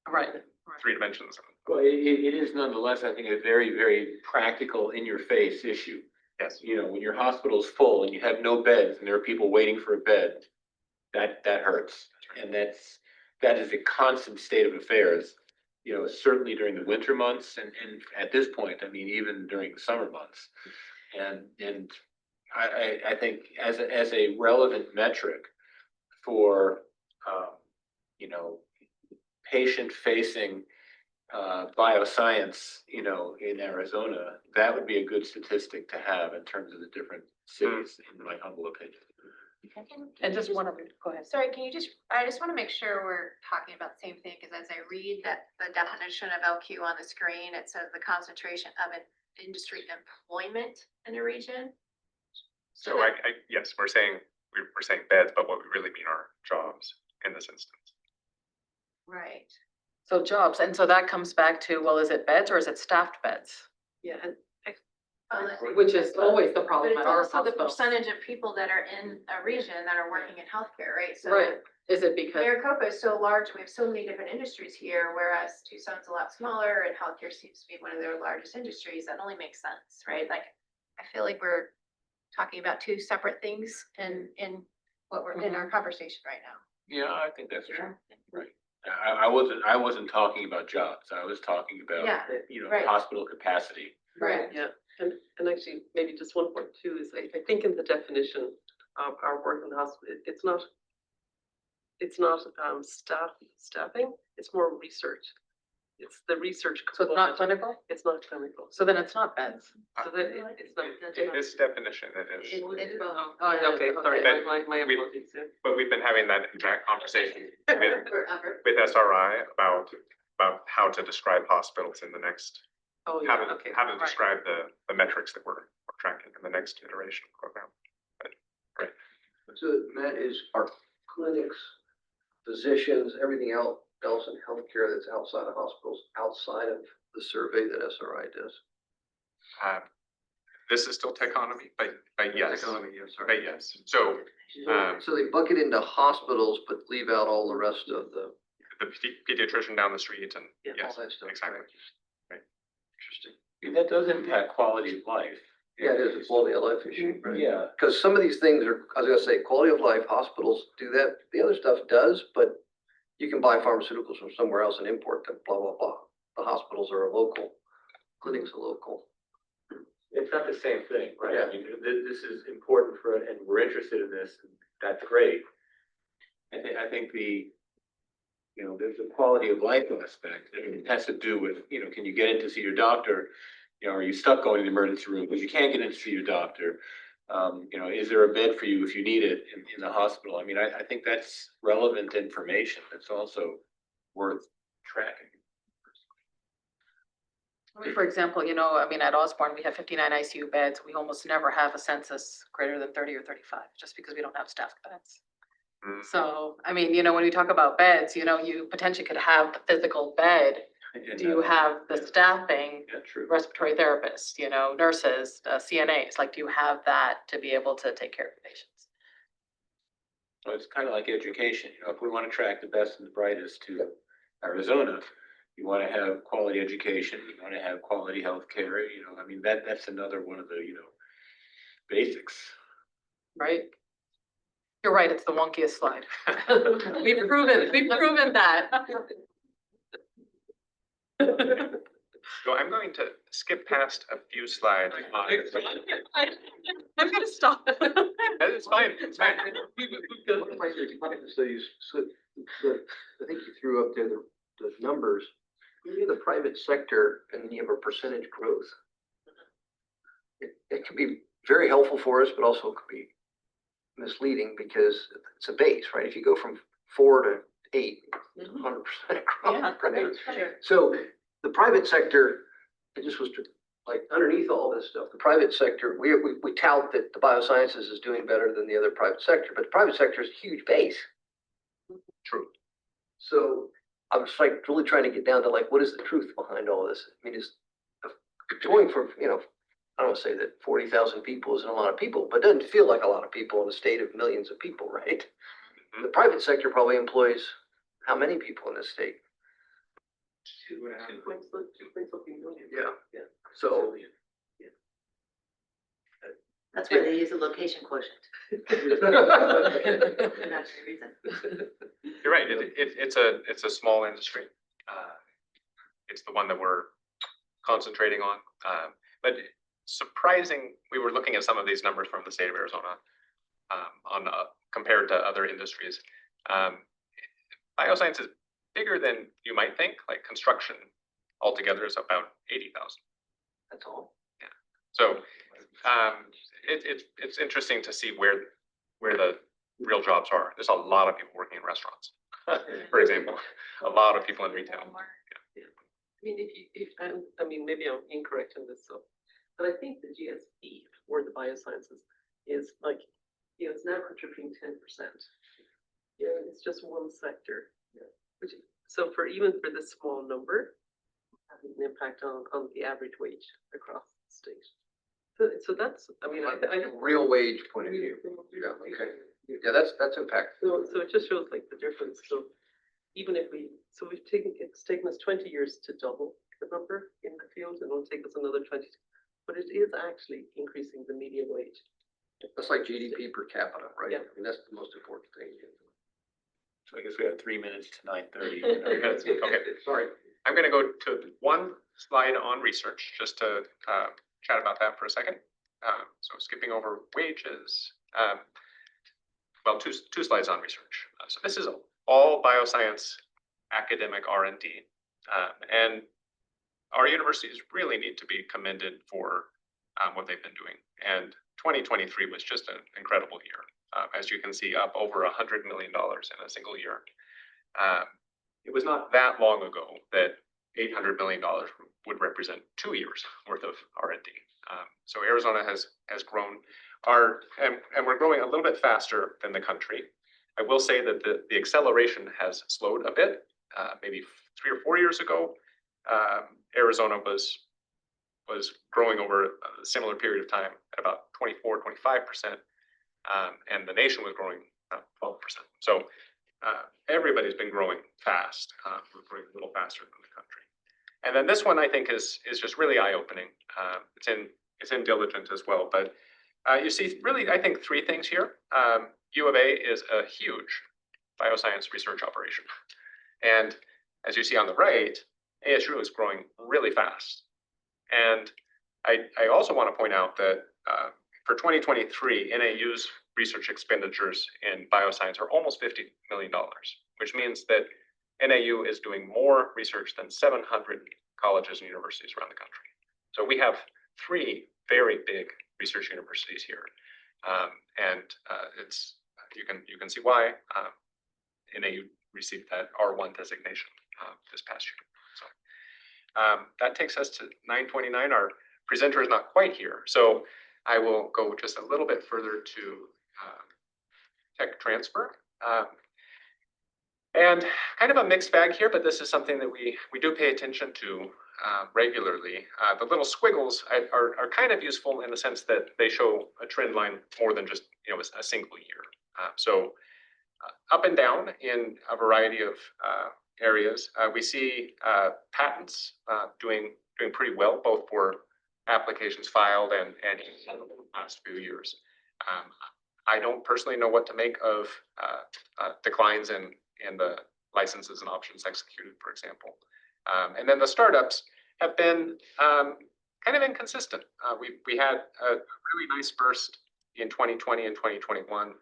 Right. 3 dimensions. Well, it is nonetheless, I think, a very, very practical, in-your-face issue. Yes. You know, when your hospital's full and you have no beds and there are people waiting for a bed, that hurts. And that is a constant state of affairs, you know, certainly during the winter months and at this point, I mean, even during the summer months. And I think as a relevant metric for, you know, patient-facing bioscience, you know, in Arizona, that would be a good statistic to have in terms of the different cities, in my humble opinion. And just one of it, go ahead. Sorry, I just want to make sure we're talking about the same thing, because as I read that the definition of LQ on the screen, it says the concentration of an industry employment in a region. So yes, we're saying beds, but what we really mean are jobs in this instance. Right. So jobs, and so that comes back to, well, is it beds or is it staffed beds? Yeah. Which is always the But problem it's at our also the hospitals. percentage of people that are in a region that are working in healthcare, right? So Right, is it because, Maricopa is so large, we have so many different industries here, whereas Tucson's a lot smaller and healthcare seems to be one of their largest industries. That only makes sense, right? Like, I feel like we're talking about two separate things in what we're in our conversation right now. Yeah, I think that's true, right. I wasn't talking about jobs, I was talking about, Yeah, you know, right. hospital capacity. Right. Yeah, and actually, maybe just one point too is I think in the definition of our work in the hospital, it's not staffing, it's more research. It's the research. so it's not clinical? It's not clinical. So then it's not beds. So that it's not. In this definition, it is. Oh, okay, sorry, But my we- apologies. Yeah. But we've been having that exact conversation with SRI about how to describe hospitals in the next, Oh, how yeah, to, okay. how to right. describe the metrics that we're tracking in the next iteration of the program. But, So that is our clinics, physicians, everything else in healthcare that's outside of hospitals, outside of the survey that SRI does. this is still techonomy, but yes. Economy, yeah, sorry. But yes, so, So they bucket into hospitals, but leave out all the rest of the. the pediatrician down the street and, Yeah, yes, all that stuff, exactly. Interesting. I mean, that does impact quality of life. Yeah, it is a quality of life issue, right? Yeah. Because some of these things are, I was gonna say, quality of life, hospitals do that, the other stuff does, but you can buy pharmaceuticals from somewhere else and import them, blah, blah, blah. The hospitals are a local, clinics are local. It's not the same thing, right? Yeah. I mean, this is important for, and we're interested in this, and that's great. I think the, you know, there's a quality of life aspect, and it has to do with, you know, can you get in to see your doctor? You know, are you stuck going to the emergency room because you can't get in to see your doctor? You know, is there a bed for you if you need it in the hospital? I mean, I think that's relevant information that's also worth tracking. For example, you know, I mean, at Osborne, we have 59 ICU beds. We almost never have a census greater than 30 or 35, just because we don't have staffed beds. So, I mean, you know, when we talk about beds, you know, you potentially could have the physical bed. Do you have the staffing, Yeah, true. respiratory therapists, you know, nurses, CNAs? Like, do you have that to be able to take care of patients? Well, it's kind of like education, you know, if we want to attract the best and the brightest to Arizona, you want to have quality education, you want to have quality healthcare, you know, I mean, that's another one of the, you know, basics. Right? You're right, it's the wonkiest slide. We've proven that. So I'm going to skip past a few slides. I'm gonna stop. It's fine, it's fine. So you, I think you threw up there the numbers. You have the private sector and then you have a percentage growth. It can be very helpful for us, but also it could be misleading because it's a base, right? If you go from 4 to 8, it's 100% growth. Right? So the private sector, it just was like underneath all this stuff, the private sector, we tout that the biosciences is doing better than the other private sector, but the private sector is a huge base. True. So I was like really trying to get down to like, what is the truth behind all this? I mean, it's going from, you know, I don't want to say that 40,000 people isn't a lot of people, but it doesn't feel like a lot of people in a state of millions of people, right? The private sector probably employs how many people in this state? 2.something million. Yeah. So That's why they use a location quotient. For that very reason. You're right, it's a small industry. It's the one that we're concentrating on. But surprising, we were looking at some of these numbers from the state of Arizona compared to other industries. Bioscience is bigger than you might think, like construction altogether is about 80,000. That's all. Yeah. So it's interesting to see where the real jobs are. There's a lot of people working in restaurants, for example, a lot of people in retail. Yeah. I mean, I mean, maybe I'm incorrect in this, but I think the GSP for the biosciences is like, it's now contributing 10%. Yeah, it's just one sector. Yeah. So even for this small number, having an impact on the average wage across the state. So that's, I mean, I real wage point of view. Yeah, okay. Yeah, that's impactful. So it just shows like the difference. So even if it's taken us 20 years to double the number in the field, and it'll take us another 20, but it is actually increasing the median wage. That's like GDP per capita, right? Yeah. I mean, that's the most important thing. So I guess we have 3 minutes to 9:30. Okay, sorry. I'm going to go to one slide on research just to chat about that for a second. So skipping over wages. Well, two slides on research. So this is all bioscience academic R&D. And our universities really need to be commended for what they've been doing. And 2023 was just an incredible year. As you can see, up over $100 million in a single year. It was not that long ago that $800 million would represent 2 years worth of R&D. So Arizona has grown and we're growing a little bit faster than the country. I will say that the acceleration has slowed a bit. Maybe 3 or 4 years ago, Arizona was growing over a similar period of time at about 24-25%, and the nation was growing 12%. So everybody's been growing fast. We're growing a little faster than the country. And then this one I think is just really eye-opening. It's in Diligent as well, but you see really I think 3 things here. U of A is a huge bioscience research operation, and as you see on the right, ASU is growing really fast. And I also want to point out that for 2023, NAU's research expenditures in bioscience are almost $50 million, which means that NAU is doing more research than 700 colleges and universities around the country. So we have 3 very big research universities here, and you can see why NAU received that R1 designation this past year. So that takes us to 9:29. Our presenter is not quite here, so I will go just a little bit further to tech transfer. And kind of a mixed bag here, but this is something that we do pay attention to regularly. The little squiggles are kind of useful in the sense that they show a trend line more than just a single year. So up and down in a variety of areas, we see patents doing pretty well, both for applications filed and in the last few years. I don't personally know what to make of declines in the licenses and options executed, for example. And then the startups have been kind of inconsistent. We had a really nice burst in 2020 and 2021,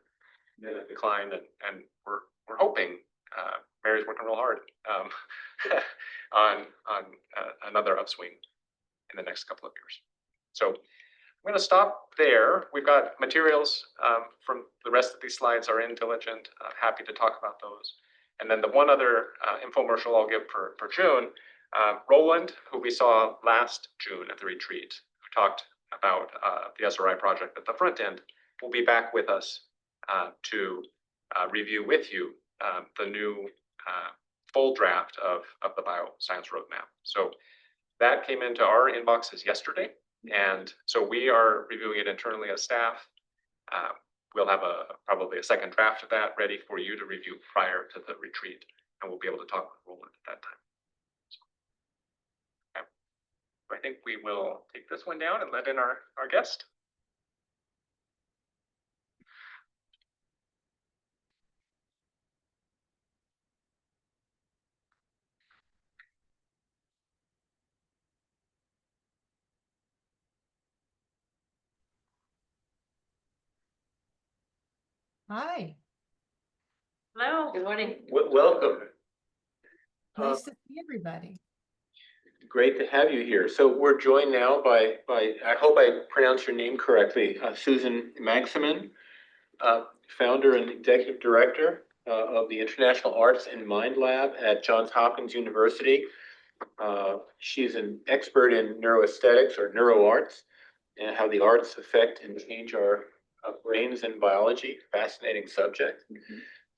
then a decline, and we're hoping Mary's working real hard on another upswing in the next couple of years. So I'm going to stop there. We've got materials from the rest of these slides are in Diligent. Happy to talk about those. And then the one other infomercial I'll give for June, Roland, who we saw last June at the retreat, who talked about the SRI project at the front end, will be back with us to review with you the new full draft of the bioscience roadmap. So that came into our inboxes yesterday. And so we are reviewing it internally as staff. We'll have probably a second draft of that ready for you to review prior to the retreat, and we'll be able to talk with Roland at that time. So I think we will take this one down and let in our guest. Hi, Hello. Good morning. Welcome. nice to see everybody. Great to have you here. So we're joined now by I hope I pronounced your name correctly, Susan Magsamen, founder and executive director of the International Arts and Mind Lab at Johns Hopkins University. She's an expert in neuroaesthetics or NeuroArts and how the arts affect and change our brains and biology. Fascinating subject.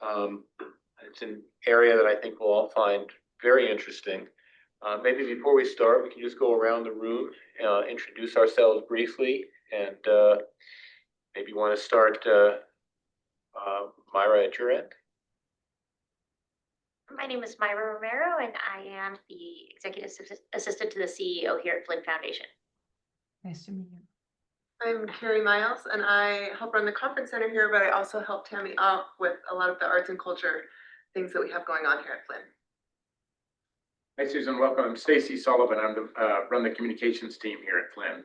It's an area that I think we'll all find very interesting. Maybe before we start, we can just go around the room, introduce ourselves briefly, and maybe you want to start, Myra, at your end. My name is Myra Romero, and I am the executive assistant to the CEO here at Flinn Foundation. Nice to meet you. I'm Carrie Miles, and I help run the conference center here, but I also help Tammy out with a lot of the arts and culture things that we have going on here at Flinn. Hi, Susan. Welcome. I'm Stacy Sullivan. I'm the run the communications team here at Flinn.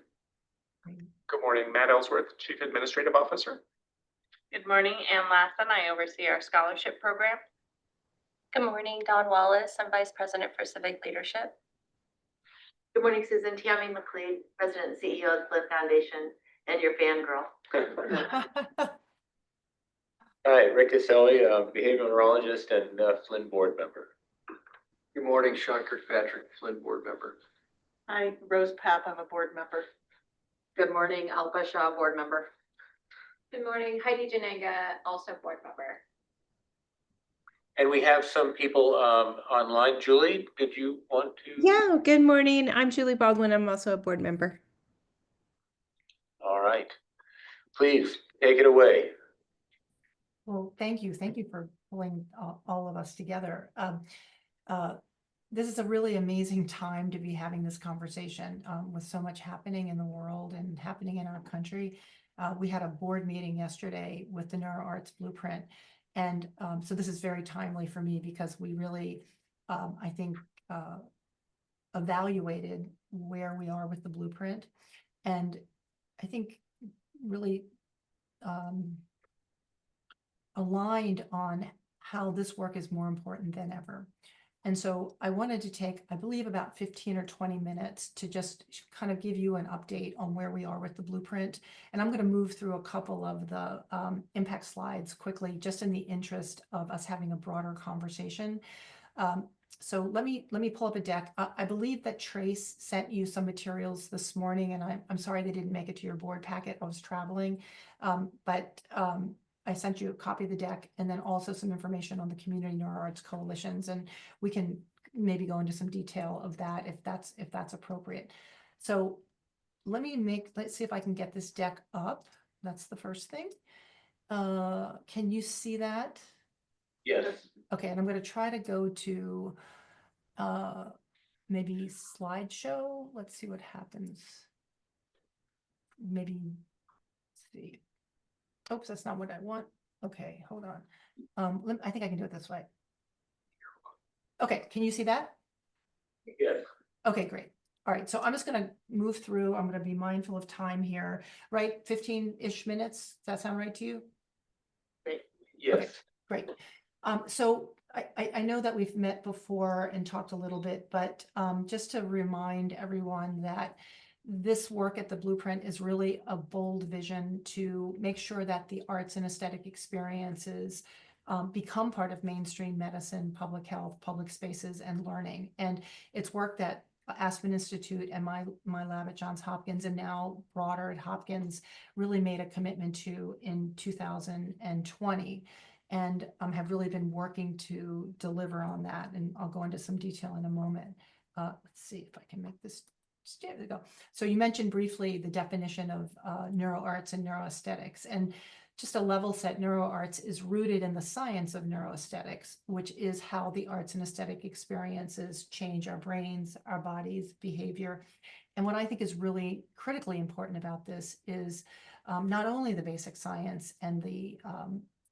Good morning, Matt Ellsworth, Chief Administrative Officer. Good morning, Ann Lassen. I oversee our scholarship program. Good morning, Dawn Wallace. I'm Vice President for Civic Leadership. Good morning, Susan. Tammy McLeod, President and CEO of the Flinn Foundation, and your fangirl. All right, Rick Caselli, behavioral neurologist and Flinn board member. Good morning, Sean Kirkpatrick, Flinn board member. Hi, Rose Papp. I'm a board member. Good morning, Alpa Shah, board member. Good morning, Heidi Janega, also board member. And we have some people online. Julie, did you want to? Yeah, good morning. I'm Julie Baldwin. I'm also a board member. All right. Please take it away. Well, thank you. Thank you for pulling all of us together. This is a really amazing time to be having this conversation with so much happening in the world and happening in our country. We had a board meeting yesterday with the NeuroArts Blueprint. And so this is very timely for me because we really, I think, evaluated where we are with the blueprint. And I think really aligned on how this work is more important than ever. And so I wanted to take, I believe, about 15 or 20 minutes to just kind of give you an update on where we are with the blueprint. And I'm going to move through a couple of the impact slides quickly, just in the interest of us having a broader conversation. So let me pull up a deck. I believe that Trace sent you some materials this morning, and I'm sorry they didn't make it to your board packet. I was traveling, but I sent you a copy of the deck and then also some information on the Community NeuroArts Coalitions, and we can maybe go into some detail of that if that's appropriate. So let's see if I can get this deck up. That's the first thing. Can you see that? Yes. Okay, and I'm going to try to go to maybe slideshow. Let's see what happens. Maybe, let's see. Oops, that's not what I want. Okay, hold on. I think I can do it this way. Okay, can you see that? Yes. Okay, great. All right, so I'm just going to move through. I'm going to be mindful of time here, right? 15-ish minutes. Does that sound right to you? Yes. Okay, great. So I know that we've met before and talked a little bit, but just to remind everyone that this work at the Blueprint is really a bold vision to make sure that the arts and aesthetic experiences become part of mainstream medicine, public health, public spaces, and learning. And it's work that Aspen Institute and my lab at Johns Hopkins, and now broader at Hopkins, really made a commitment to in 2020. And have really been working to deliver on that. And I'll go into some detail in a moment. Let's see if I can make this. There we go. So you mentioned briefly the definition of neuroarts and neuroaesthetics. And just a level set, neuroarts is rooted in the science of neuroaesthetics, which is how the arts and aesthetic experiences change our brains, our bodies, behavior. And what I think is really critically important about this is not only the basic science and the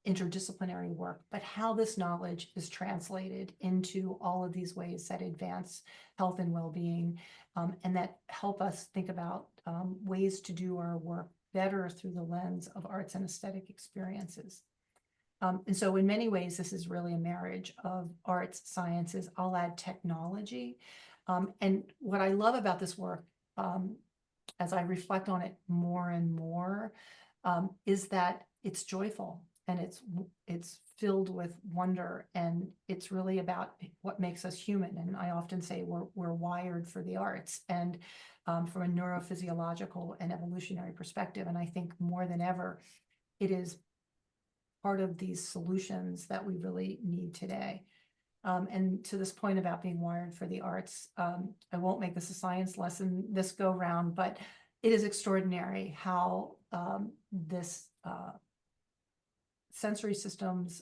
interdisciplinary work, but how this knowledge is translated into all of these ways that advance health and well-being, and that help us think about ways to do our work better through the lens of arts and aesthetic experiences. And so in many ways, this is really a marriage of arts, sciences, I'll add technology. And what I love about this work, as I reflect on it more and more, is that it's joyful and it's filled with wonder, and it's really about what makes us human. And I often say we're wired for the arts, and from a neurophysiological and evolutionary perspective. And I think more than ever, it is part of these solutions that we really need today. And to this point about being wired for the arts, I won't make this a science lesson this go round, but it is extraordinary how this sensory systems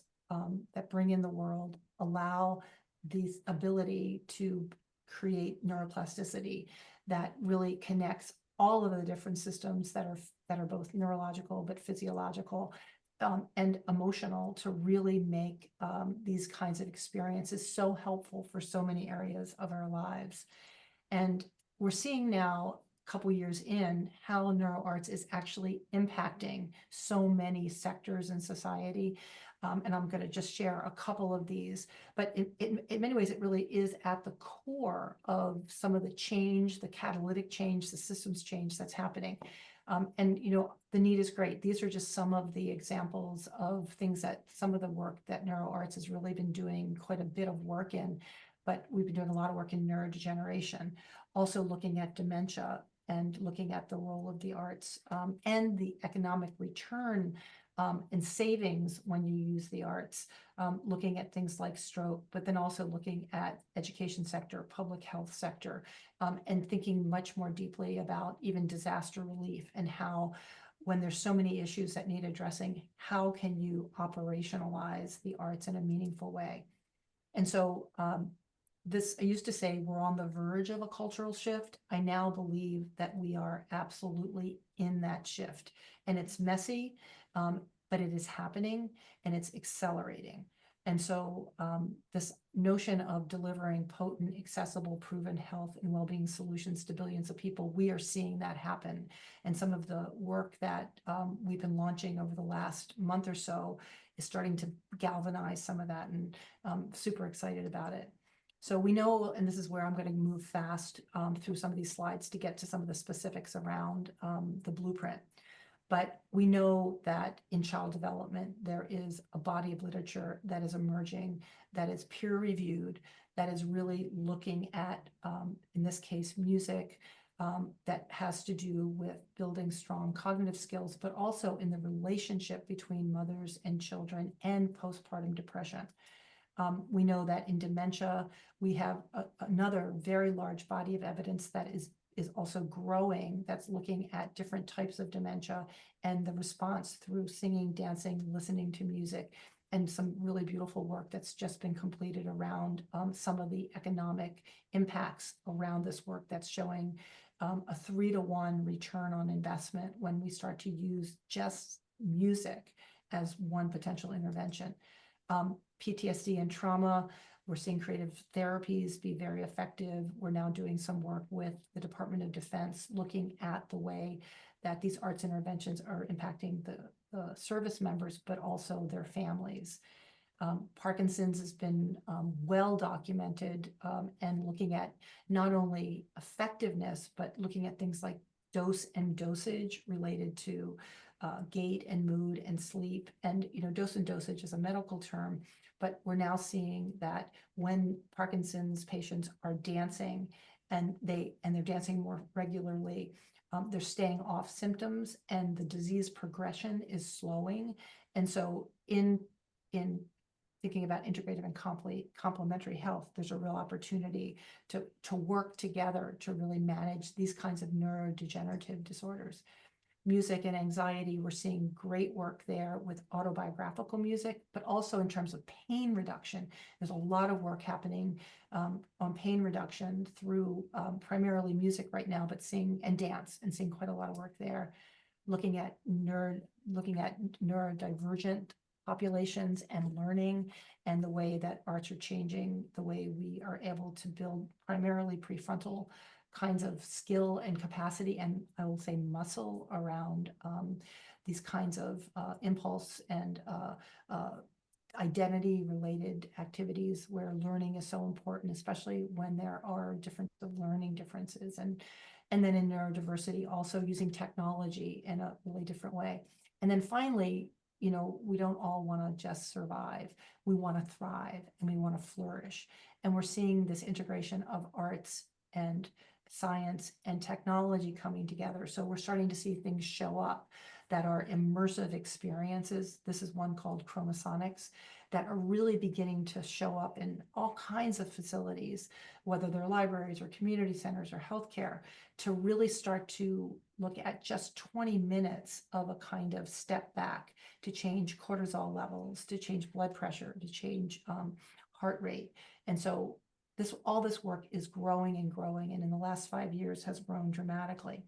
that bring in the world allow this ability to create neuroplasticity that really connects all of the different systems that are both neurological but physiological and emotional, to really make these kinds of experiences so helpful for so many areas of our lives. And we're seeing now, a couple years in, how NeuroArts is actually impacting so many sectors in society. And I'm going to just share a couple of these, but in many ways, it really is at the core of some of the change, the catalytic change, the systems change that's happening. And, you know, the need is great. These are just some of the examples of things that some of the work that NeuroArts has really been doing quite a bit of work in, but we've been doing a lot of work in neurodegeneration, also looking at dementia and looking at the role of the arts and the economic return and savings when you use the arts, looking at things like stroke, but then also looking at education sector, public health sector, and thinking much more deeply about even disaster relief and how, when there's so many issues that need addressing, how can you operationalize the arts in a meaningful way? And so I used to say we're on the verge of a cultural shift. I now believe that we are absolutely in that shift, and it's messy, but it is happening and it's accelerating. And so this notion of delivering potent, accessible, proven health and well-being solutions to billions of people, we are seeing that happen. And some of the work that we've been launching over the last month or so is starting to galvanize some of that, and super excited about it. So we know, and this is where I'm going to move fast through some of these slides to get to some of the specifics around the blueprint. But we know that in child development, there is a body of literature that is emerging, that is peer reviewed, that is really looking at, in this case, music, that has to do with building strong cognitive skills, but also in the relationship between mothers and children and postpartum depression. We know that in dementia, we have another very large body of evidence that is also growing, that's looking at different types of dementia and the response through singing, dancing, listening to music, and some really beautiful work that's just been completed around some of the economic impacts around this work that's showing a 3-to-1 return on investment when we start to use just music as one potential intervention. PTSD and trauma, we're seeing creative therapies be very effective. We're now doing some work with the Department of Defense, looking at the way that these arts interventions are impacting the service members, but also their families. Parkinson's has been well documented, and looking at not only effectiveness, but looking at things like dose and dosage related to gait and mood and sleep. And, you know, dose and dosage is a medical term, but we're now seeing that when Parkinson's patients are dancing and they're dancing more regularly, they're staying off symptoms and the disease progression is slowing. And so in thinking about integrative and complementary health, there's a real opportunity to work together to really manage these kinds of neurodegenerative disorders. Music and anxiety, we're seeing great work there with autobiographical music, but also in terms of pain reduction. There's a lot of work happening on pain reduction through primarily music right now, but seeing quite a lot of work there. Looking at neurodivergent populations and learning, and the way that arts are changing the way we are able to build primarily prefrontal kinds of skill and capacity, and I will say muscle around these kinds of impulse and identity-related activities where learning is so important, especially when there are different learning differences. And then in neurodiversity, also using technology in a really different way. And then finally, you know, we don't all want to just survive. We want to thrive and we want to flourish. And we're seeing this integration of arts and science and technology coming together. So we're starting to see things show up that are immersive experiences. This is one called chromosonics, that are really beginning to show up in all kinds of facilities, whether they're libraries or community centers or healthcare, to really start to look at just 20 minutes of a kind of step back to change cortisol levels, to change blood pressure, to change heart rate. And so all this work is growing and growing, and in the last 5 years has grown dramatically.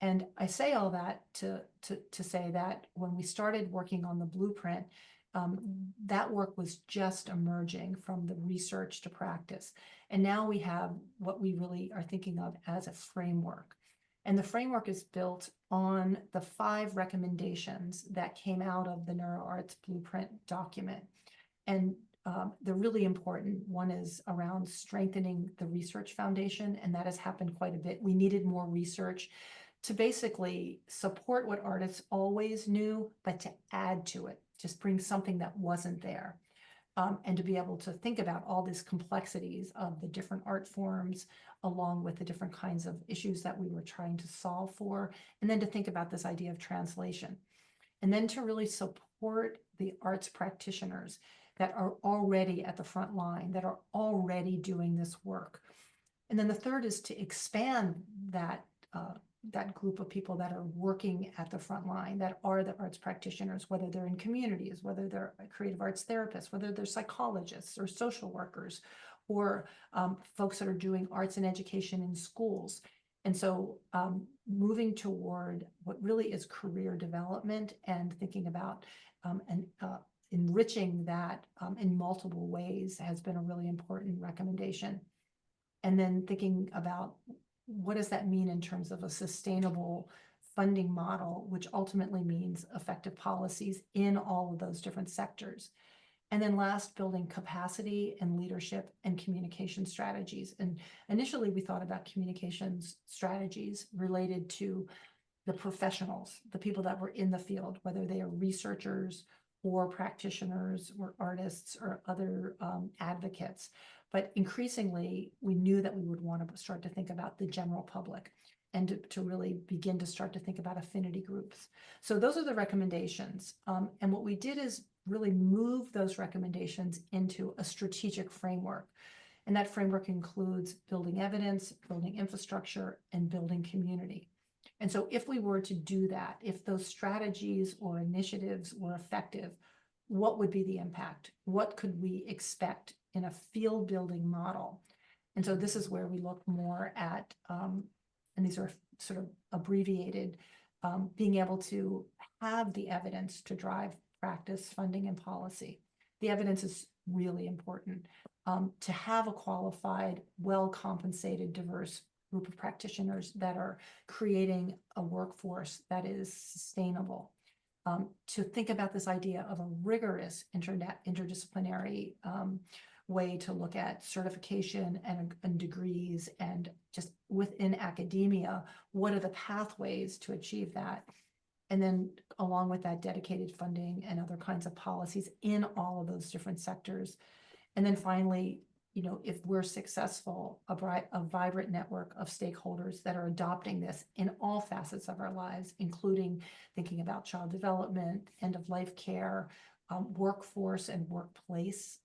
And I say all that to say that when we started working on the blueprint, that work was just emerging from the research to practice. And now we have what we really are thinking of as a framework. And the framework is built on the 5 recommendations that came out of the NeuroArts blueprint document. And they're really important. One is around strengthening the research foundation, and that has happened quite a bit. We needed more research to basically support what artists always knew, but to add to it, just bring something that wasn't there. And to be able to think about all these complexities of the different art forms, along with the different kinds of issues that we were trying to solve for, and then to think about this idea of translation. And then to really support the arts practitioners that are already at the front line, that are already doing this work. And then the third is to expand that group of people that are working at the front line, that are the arts practitioners, whether they're in communities, whether they're creative arts therapists, whether they're psychologists or social workers, or folks that are doing arts and education in schools. And so moving toward what really is career development and thinking about enriching that in multiple ways has been a really important recommendation. And then thinking about what does that mean in terms of a sustainable funding model, which ultimately means effective policies in all of those different sectors. And then last, building capacity and leadership and communication strategies. And initially we thought about communications strategies related to the professionals, the people that were in the field, whether they are researchers or practitioners or artists or other advocates. But increasingly, we knew that we would want to start to think about the general public and to really begin to start to think about affinity groups. So those are the recommendations. And what we did is really move those recommendations into a strategic framework. And that framework includes building evidence, building infrastructure, and building community. And so if we were to do that, if those strategies or initiatives were effective, what would be the impact? What could we expect in a field building model? And so this is where we look more at, and these are sort of abbreviated, being able to have the evidence to drive practice, funding, and policy. The evidence is really important. To have a qualified, well-compensated, diverse group of practitioners that are creating a workforce that is sustainable. To think about this idea of a rigorous interdisciplinary way to look at certification and degrees, and just within academia, what are the pathways to achieve that? And then along with that, dedicated funding and other kinds of policies in all of those different sectors. And then finally, you know, if we're successful, a vibrant network of stakeholders that are adopting this in all facets of our lives, including thinking about child development, end-of-life care, workforce and workplace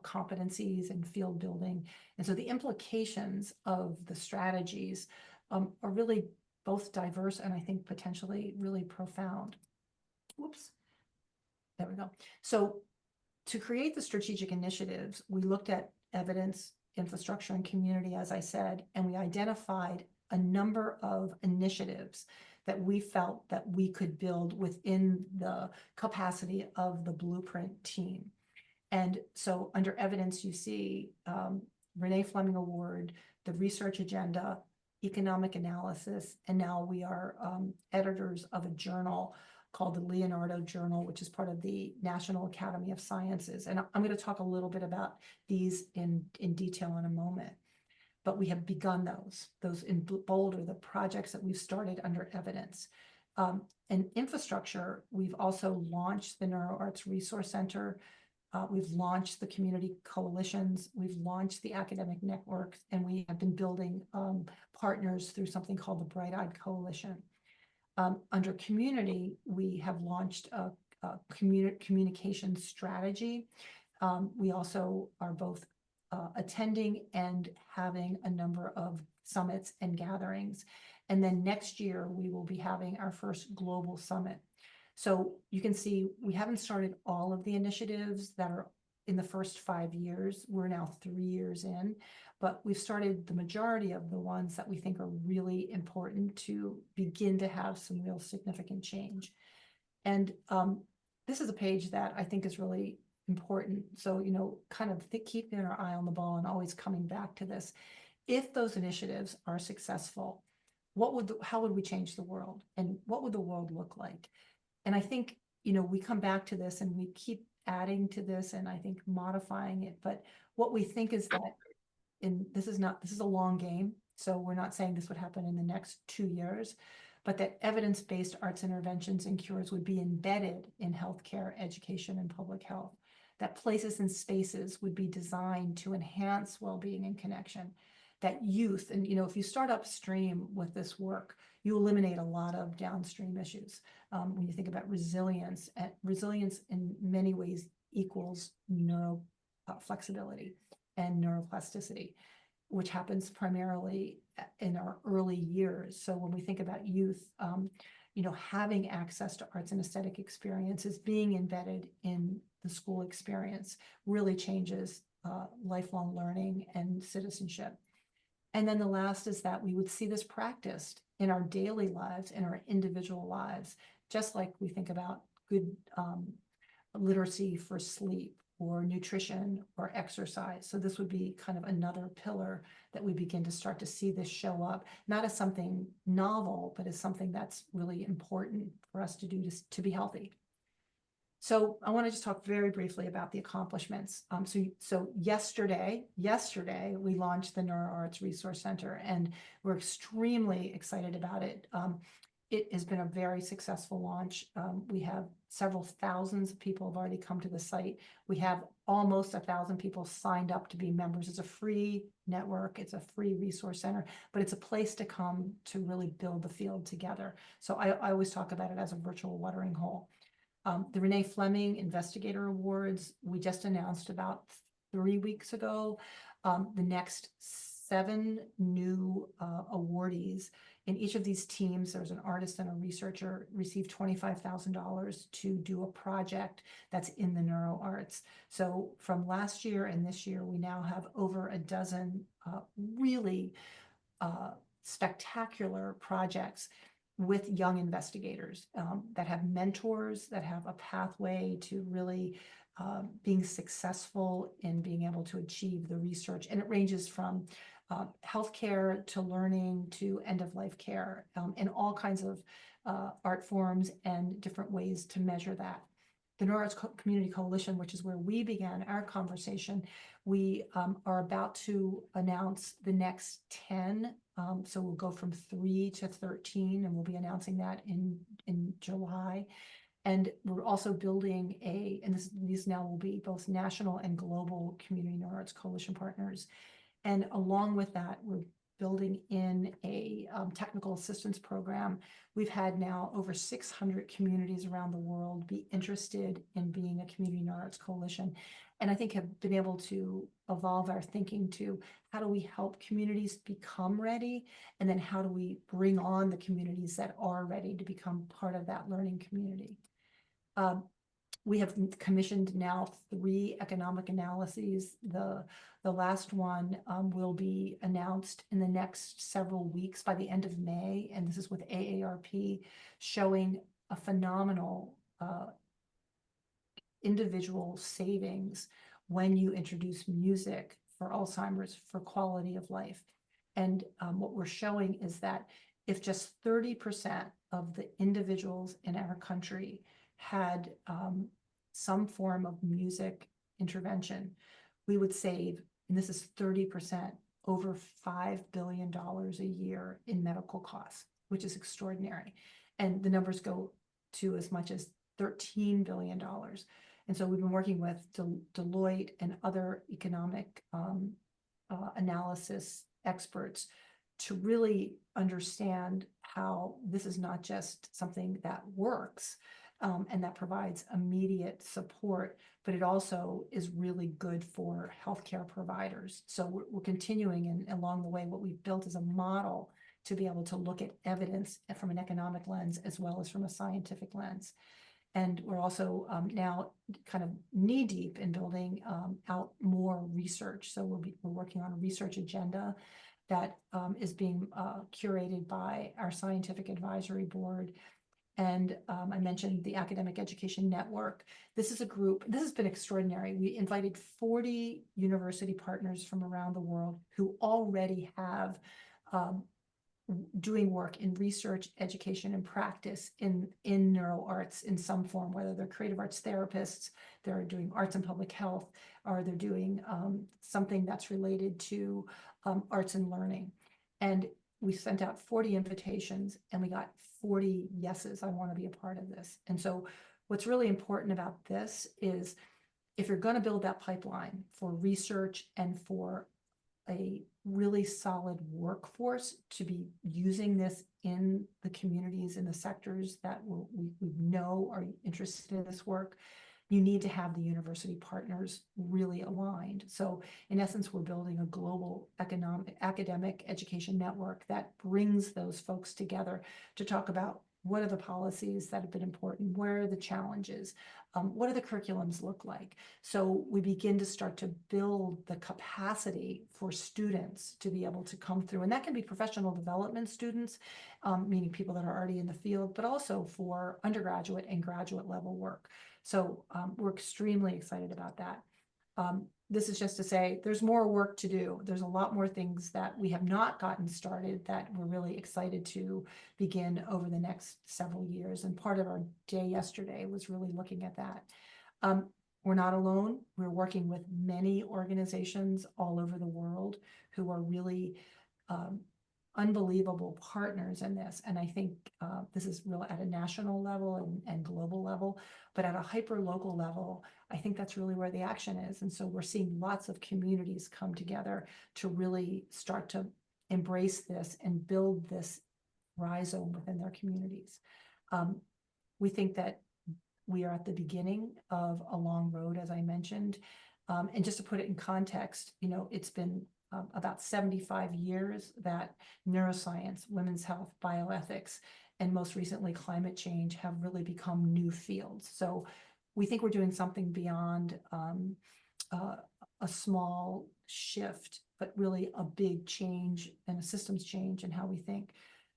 competencies and field building. And so the implications of the strategies are really both diverse and I think potentially really profound. Whoops. There we go. So to create the strategic initiatives, we looked at evidence, infrastructure, and community, as I said, and we identified a number of initiatives that we felt that we could build within the capacity of the Blueprint team. And so under evidence, you see Renee Fleming Award, the research agenda, economic analysis, and now we are editors of a journal called the Leonardo Journal, which is part of the National Academy of Sciences. And I'm going to talk a little bit about these in detail in a moment. But we have begun those in bold are the projects that we've started under evidence. And infrastructure, we've also launched the NeuroArts Resource Center. We've launched the community coalitions. We've launched the academic networks, and we have been building partners through something called the Bright Eyed Coalition. Under community, we have launched a communication strategy. We also are both attending and having a number of summits and gatherings. And then next year, we will be having our first global summit. So you can see we haven't started all of the initiatives that are in the first 5 years. We're now 3 years in, but we've started the majority of the ones that we think are really important to begin to have some real significant change. And this is a page that I think is really important. So, kind of keeping our eye on the ball and always coming back to this. If those initiatives are successful, how would we change the world? And what would the world look like? And I think, we come back to this and we keep adding to this and I think modifying it. But what we think is that this is a long game. So we're not saying this would happen in the next 2 years, but that evidence-based arts interventions and cures would be embedded in healthcare, education, and public health. That places and spaces would be designed to enhance well-being and connection. That youth, and if you start upstream with this work, you eliminate a lot of downstream issues. When you think about resilience, resilience in many ways equals neuro flexibility and neuroplasticity, which happens primarily in our early years. So when we think about youth, having access to arts and aesthetic experiences, being embedded in the school experience really changes lifelong learning and citizenship. And then the last is that we would see this practiced in our daily lives, in our individual lives, just like we think about good literacy for sleep or nutrition or exercise. So this would be kind of another pillar that we begin to start to see this show up, not as something novel, but as something that's really important for us to do to be healthy. So I want to just talk very briefly about the accomplishments. So yesterday, we launched the NeuroArts Resource Center, and we're extremely excited about it. It has been a very successful launch. We have several thousands of people have already come to the site. We have almost 1,000 people signed up to be members. It's a free network. It's a free resource center, but it's a place to come to really build the field together. So I always talk about it as a virtual watering hole. The Renee Fleming Investigator Awards, we just announced about 3 weeks ago. The next 7 new awardees. In each of these teams, there's an artist and a researcher received $25,000 to do a project that's in the NeuroArts. So from last year and this year, we now have over a dozen really spectacular projects with young investigators that have mentors, that have a pathway to really being successful in being able to achieve the research. And it ranges from healthcare to learning to end-of-life care and all kinds of art forms and different ways to measure that. The NeuroArts Community Coalition, which is where we began our conversation, we are about to announce the next 10. So we'll go from 3 to 13, and we'll be announcing that in July. And we're also building and these now will be both national and global Community NeuroArts Coalition partners. And along with that, we're building in a technical assistance program. We've had now over 600 communities around the world be interested in being a Community NeuroArts Coalition. And I think have been able to evolve our thinking to how do we help communities become ready? And then how do we bring on the communities that are ready to become part of that learning community? We have commissioned now 3 economic analyses. The last one will be announced in the next several weeks by the end of May. And this is with AARP showing a phenomenal individual savings when you introduce music for Alzheimer's for quality of life. And what we're showing is that if just 30% of the individuals in our country had some form of music intervention, we would save, and this is 30%, over $5 billion a year in medical costs, which is extraordinary. And the numbers go to as much as $13 billion. And so we've been working with Deloitte and other economic analysis experts to really understand how this is not just something that works and that provides immediate support, but it also is really good for healthcare providers. So we're continuing, and along the way, what we've built is a model to be able to look at evidence from an economic lens as well as from a scientific lens. And we're also now kind of knee deep in building out more research. So we're working on a research agenda that is being curated by our scientific advisory board. And I mentioned the Academic Education Network. This is a group, this has been extraordinary. We invited 40 university partners from around the world who already have doing work in research, education, and practice in NeuroArts in some form, whether they're creative arts therapists, they're doing arts and public health, or they're doing something that's related to arts and learning. And we sent out 40 invitations and we got 40 yeses. I want to be a part of this. And so what's really important about this is if you're going to build that pipeline for research and for a really solid workforce to be using this in the communities, in the sectors that we know are interested in this work, you need to have the university partners really aligned. So in essence, we're building a global academic education network that brings those folks together to talk about what are the policies that have been important, where are the challenges, what do the curriculums look like? So we begin to start to build the capacity for students to be able to come through. And that can be professional development students, meaning people that are already in the field, but also for undergraduate and graduate level work. So we're extremely excited about that. This is just to say there's more work to do. There's a lot more things that we have not gotten started that we're really excited to begin over the next several years. And part of our day yesterday was really looking at that. We're not alone. We're working with many organizations all over the world who are really unbelievable partners in this. And I think this is real at a national level and global level, but at a hyper local level, I think that's really where the action is. And so we're seeing lots of communities come together to really start to embrace this and build this rhizome within their communities. We think that we are at the beginning of a long road, as I mentioned. And just to put it in context, you know, it's been about 75 years that neuroscience, women's health, bioethics, and most recently climate change have really become new fields. So we think we're doing something beyond a small shift, but really a big change and a systems change in how we think.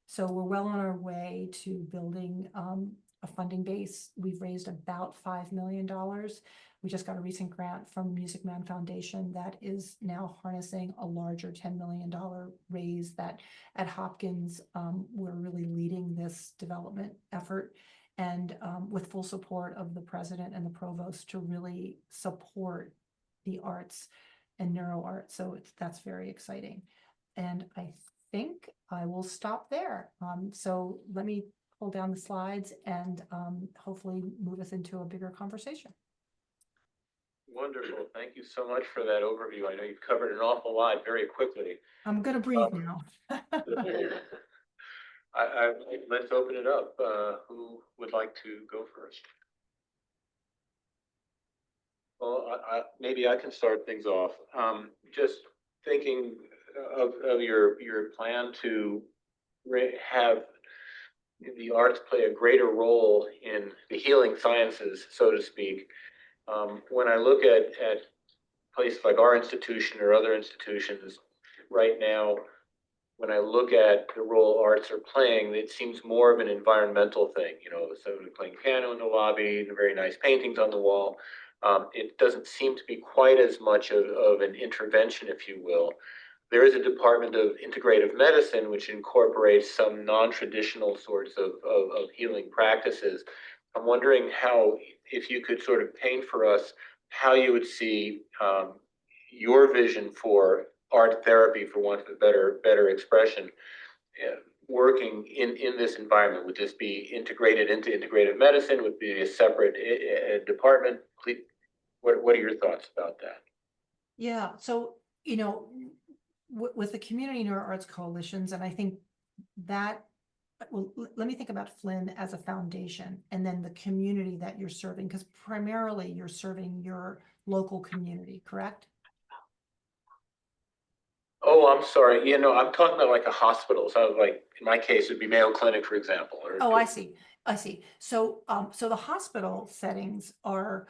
So we're well on our way to building a funding base. We've raised about $5 million. We just got a recent grant from Music Man Foundation that is now harnessing a larger $10 million raise that at Hopkins, we're really leading this development effort and with full support of the president and the provost to really support the arts and NeuroArts. So that's very exciting. And I think I will stop there. So let me pull down the slides and hopefully move us into a bigger conversation. Wonderful. Thank you so much for that overview. I know you've covered an awful lot very quickly. I'm going to breathe now. Let's open it up. Who would like to go first? Well, maybe I can start things off. Just thinking of your plan to have the arts play a greater role in the healing sciences, so to speak. When I look at places like our institution or other institutions right now, when I look at the role arts are playing, it seems more of an environmental thing. You know, somebody playing piano in the lobby, the very nice paintings on the wall. It doesn't seem to be quite as much of an intervention, if you will. there is a department of integrative medicine which incorporates some non-traditional sorts of healing practices. I'm wondering how, if you could sort of paint for us how you would see your vision for art therapy, for want of a better expression, working in this environment. Would this be integrated into integrative medicine? Would it be a separate department? Please, what are your thoughts about that? Yeah, so, you know, with the community NeuroArts coalitions, and I think that, well, let me think about Flinn as a foundation and then the community that you're serving, because primarily you're serving your local community, correct? Oh, I'm sorry. You know, I'm talking about like a hospital. So like in my case, it'd be Mayo Clinic, for example. Or Oh, I see. I see. So, so the hospital settings are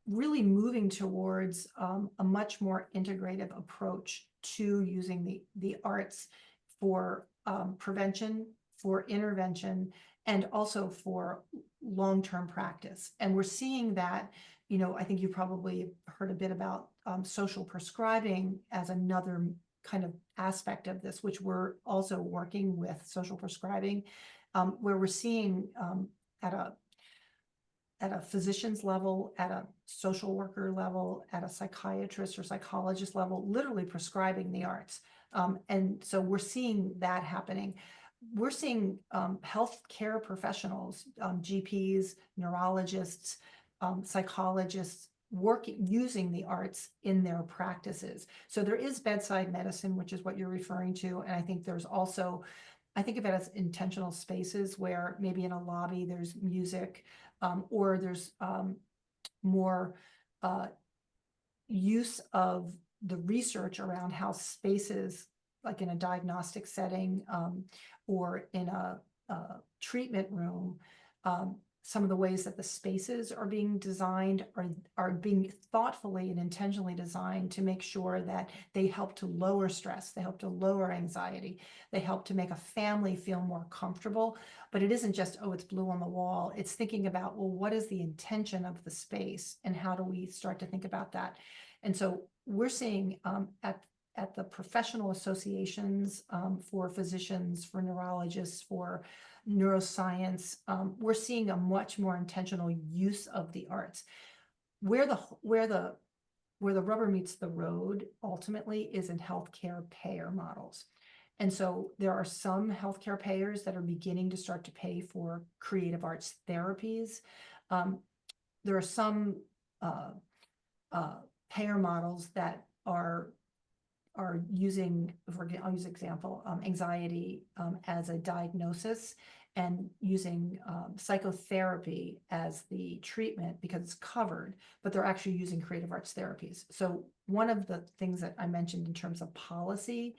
really moving towards a much more integrative approach to using the arts for prevention, for intervention, and also for long-term practice. And we're seeing that, you know, I think you probably heard a bit about social prescribing as another kind of aspect of this, which we're also working with social prescribing, where we're seeing at a physician's level, at a social worker level, at a psychiatrist or psychologist level, literally prescribing the arts. And so we're seeing that happening. We're seeing healthcare professionals, GPs, neurologists, psychologists using the arts in their practices. So there is bedside medicine, which is what you're referring to. And I think there's also, I think of it as intentional spaces where maybe in a lobby there's music, or there's more use of the research around how spaces, like in a diagnostic setting or in a treatment room, some of the ways that the spaces are being designed are being thoughtfully and intentionally designed to make sure that they help to lower stress, they help to lower anxiety, they help to make a family feel more comfortable. But it isn't just, oh, it's blue on the wall. It's thinking about, well, what is the intention of the space and how do we start to think about that? And so we're seeing at the professional associations for physicians, for neurologists, for neuroscience, we're seeing a much more intentional use of the arts. Where the rubber meets the road ultimately is in healthcare payer models. And so there are some healthcare payers that are beginning to start to pay for creative arts therapies. There are some payer models that are using, I'll use example, anxiety as a diagnosis and using psychotherapy as the treatment because it's covered, but they're actually using creative arts therapies. So one of the things that I mentioned in terms of policy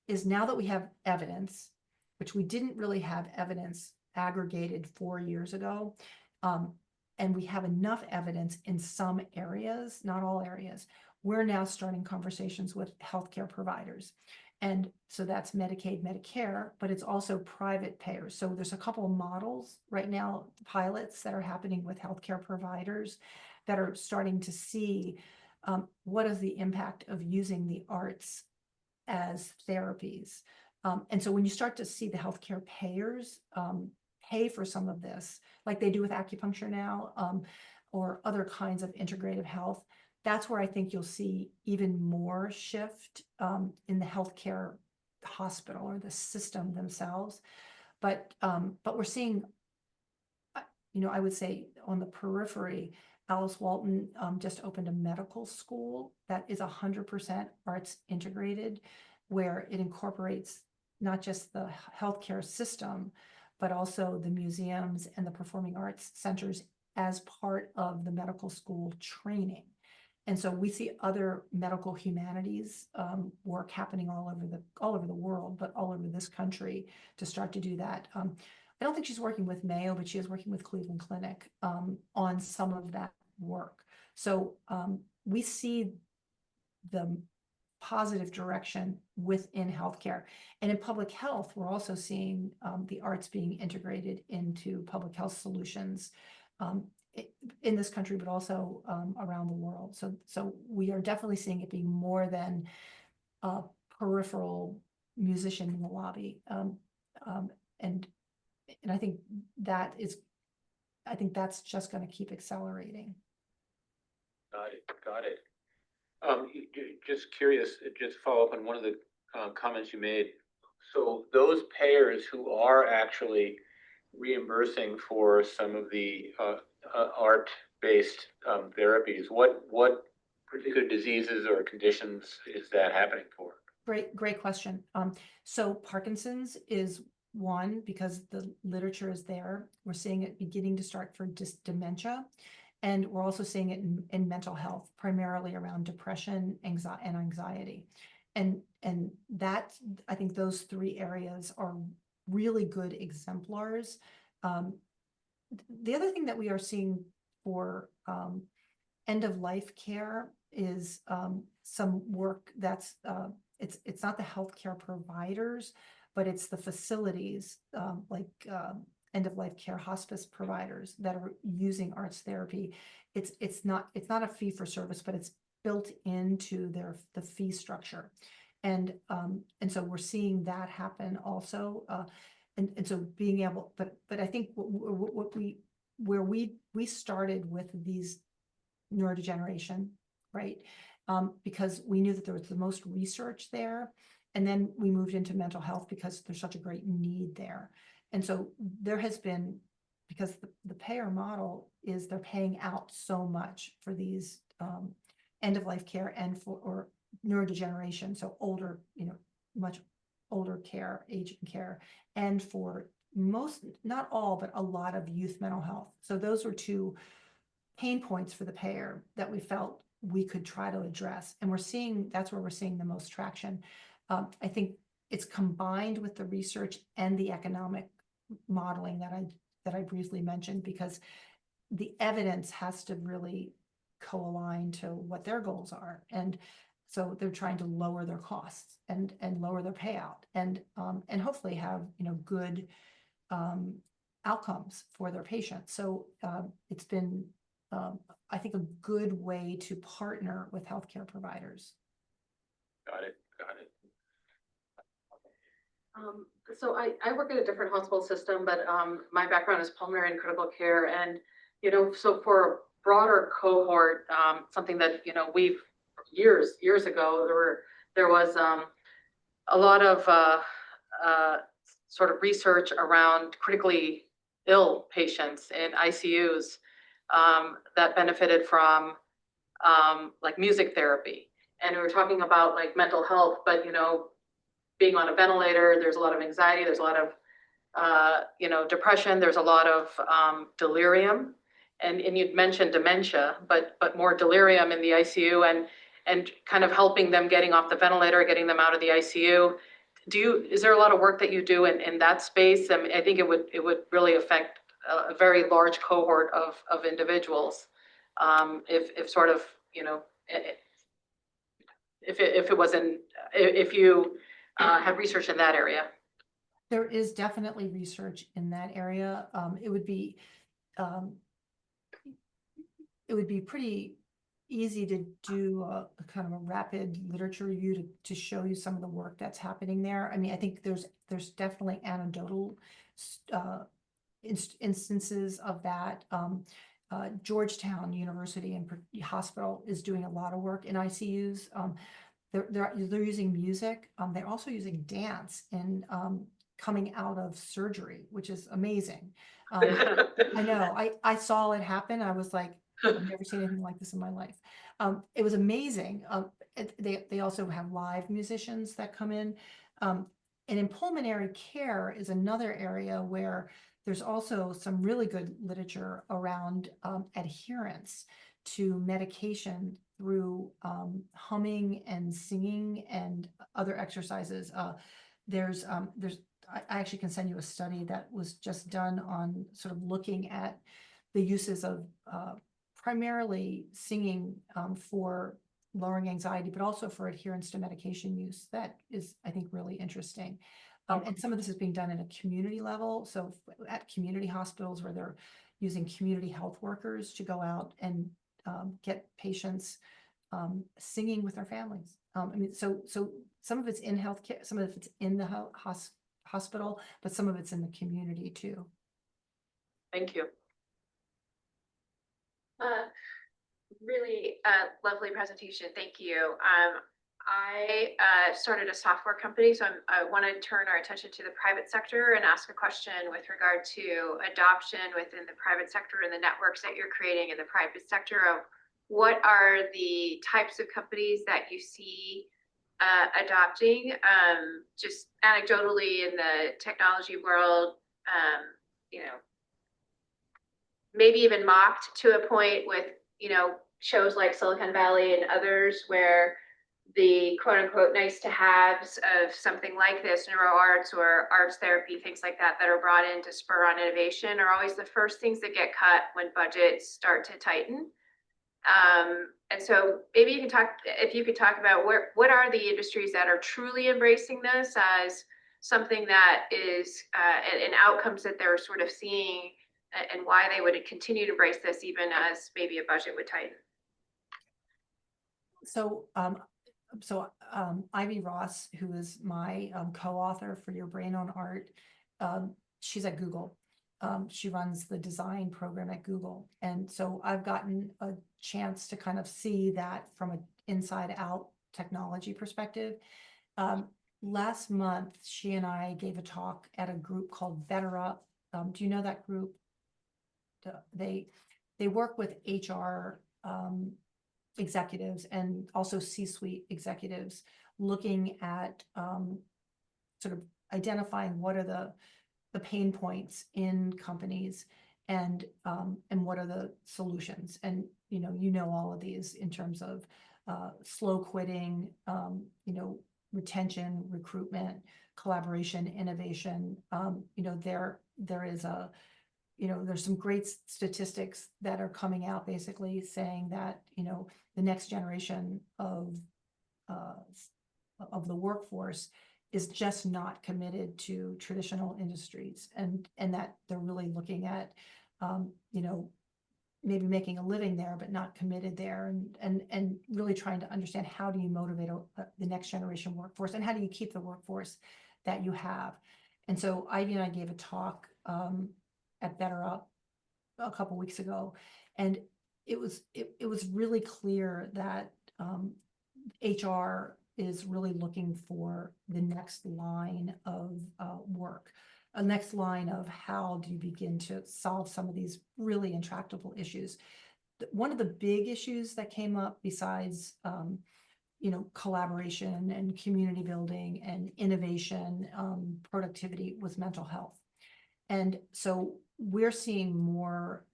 is now that we have evidence, which we didn't really have evidence aggregated 4 years ago, and we have enough evidence in some areas, not all areas, we're now starting conversations with healthcare providers. And so that's Medicaid, Medicare, but it's also private payers. So there's a couple of models right now, pilots that are happening with healthcare providers that are starting to see what is the impact of using the arts as therapies. And so when you start to see the healthcare payers pay for some of this, like they do with acupuncture now, or other kinds of integrative health, that's where I think you'll see even more shift in the healthcare hospital or the system themselves. But we're seeing, you know, I would say on the periphery, Alice Walton just opened a medical school that is 100% arts integrated, where it incorporates not just the healthcare system, but also the museums and the performing arts centers as part of the medical school training. And so we see other medical humanities work happening all over the world, but all over this country to start to do that. I don't think she's working with Mayo, but she is working with Cleveland Clinic on some of that work. So we see the positive direction within healthcare. And in public health, we're also seeing the arts being integrated into public health solutions in this country, but also around the world. So we are definitely seeing it being more than peripheral musician in the lobby. And I think that's just going to keep accelerating. Got it, got it. Just curious, just to follow up on one of the comments you made. So those payers who are actually reimbursing for some of the art-based therapies, what particular diseases or conditions is that happening for? Great question. So Parkinson's is one, because the literature is there. We're seeing it beginning to start for dementia. And we're also seeing it in mental health, primarily around depression, and anxiety. And that, I think those three areas are really good exemplars. The other thing that we are seeing for end-of-life care is some work that's, it's not the healthcare providers, but it's the facilities, like end-of-life care hospice providers that are using arts therapy. It's not a fee for service, but it's built into the fee structure. And so we're seeing that happen also. And so being able, but I think where we started with these neurodegeneration, right? Because we knew that there was the most research there. And then we moved into mental health because there's such a great need there. And so there has been, because the payer model is they're paying out so much for these end-of-life care and or neurodegeneration, so older, much older care, aging care, and for most, not all, but a lot of youth mental health. So those were two pain points for the payer that we felt we could try to address. And that's where we're seeing the most traction. I think it's combined with the research and the economic modeling that I briefly mentioned, because the evidence has to really co-align to what their goals are. And so they're trying to lower their costs and lower their payout and hopefully have, good outcomes for their patients. So it's been, I think, a good way to partner with healthcare providers. Got it, got it. So I work at a different hospital system, but my background is pulmonary and critical care. And, so for a broader cohort, something that, we've years ago, there was a lot of sort of research around critically ill patients in ICUs that benefited from like music therapy. And we were talking about like mental health, but, being on a ventilator, there's a lot of anxiety, there's a lot of, depression, there's a lot of delirium. And you'd mentioned dementia, but more delirium in the ICU and kind of helping them getting off the ventilator, getting them out of the ICU. Is there a lot of work that you do in that space? I mean, I think it would really affect a very large cohort of individuals. If sort of, if you have research in that area. There is definitely research in that area. It would be pretty easy to do a kind of a rapid literature review to show you some of the work that's happening there. I mean, I think there's definitely anecdotal instances of that. Georgetown University and Hospital is doing a lot of work in ICUs. They're using music. They're also using dance in coming out of surgery, which is amazing. I know. I saw it happen. I was like, I've never seen anything like this in my life. It was amazing. They also have live musicians that come in. And in pulmonary care is another area where there's also some really good literature around adherence to medication through humming and singing and other exercises. I actually can send you a study that was just done on sort of looking at the uses of primarily singing for lowering anxiety, but also for adherence to medication use. That is, I think, really interesting. And some of this is being done at a community level. So at community hospitals where they're using community health workers to go out and get patients singing with their families. I mean, so some of it's in healthcare, some of it's in the hospital, but some of it's in the community too. Thank you. Really lovely presentation. Thank you. I started a software company, so I want to turn our attention to the private sector and ask a question with regard to adoption within the private sector and the networks that you're creating in the private sector of what are the types of companies that you see adopting, just anecdotally in the technology world, you know, maybe even mocked to a point with, you know, shows like Silicon Valley and others where the quote unquote nice to haves of something like this, NeuroArts or arts therapy, things like that, that are brought in to spur on innovation are always the first things that get cut when budgets start to tighten. And so maybe you can talk, if you could talk about what are the industries that are truly embracing this as something that is and outcomes that they're sort of seeing, and why they would continue to embrace this even as maybe a budget would tighten. So, Ivy Ross, who is my co-author for Your Brain on Art, she's at Google. She runs the design program at Google. And so I've gotten a chance to kind of see that from an inside out technology perspective. Last month, she and I gave a talk at a group called Better Up. Do you know that group? They work with HR executives and also C-suite executives looking at sort of identifying what are the pain points in companies and what are the solutions. And you know all of these in terms of slow quitting, retention, recruitment, collaboration, innovation. There is a there's some great statistics that are coming out basically saying that, the next generation of the workforce is just not committed to traditional industries, and that they're really looking at, maybe making a living there, but not committed there, and really trying to understand how do you motivate the next generation workforce, and how do you keep the workforce that you have. And so Ivy and I gave a talk at Better Up a couple weeks ago, and it was really clear that HR is really looking for the next line of work, a next line of how do you begin to solve some of these really intractable issues. One of the big issues that came up besides collaboration and community building and innovation, productivity, was mental health. And so we're seeing more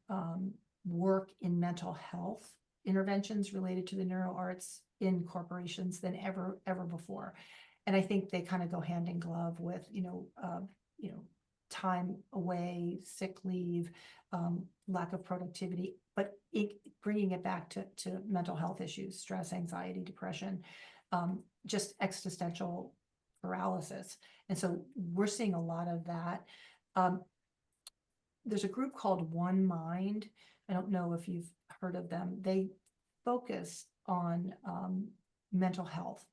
work in mental health interventions related to the NeuroArts in corporations than ever before. And I think they kind of go hand in glove with, time away, sick leave, lack of productivity, but bringing it back to mental health issues, stress, anxiety, depression, just existential paralysis. And so we're seeing a lot of that. There's a group called One Mind. I don't know if you've heard of them. They focus on mental health,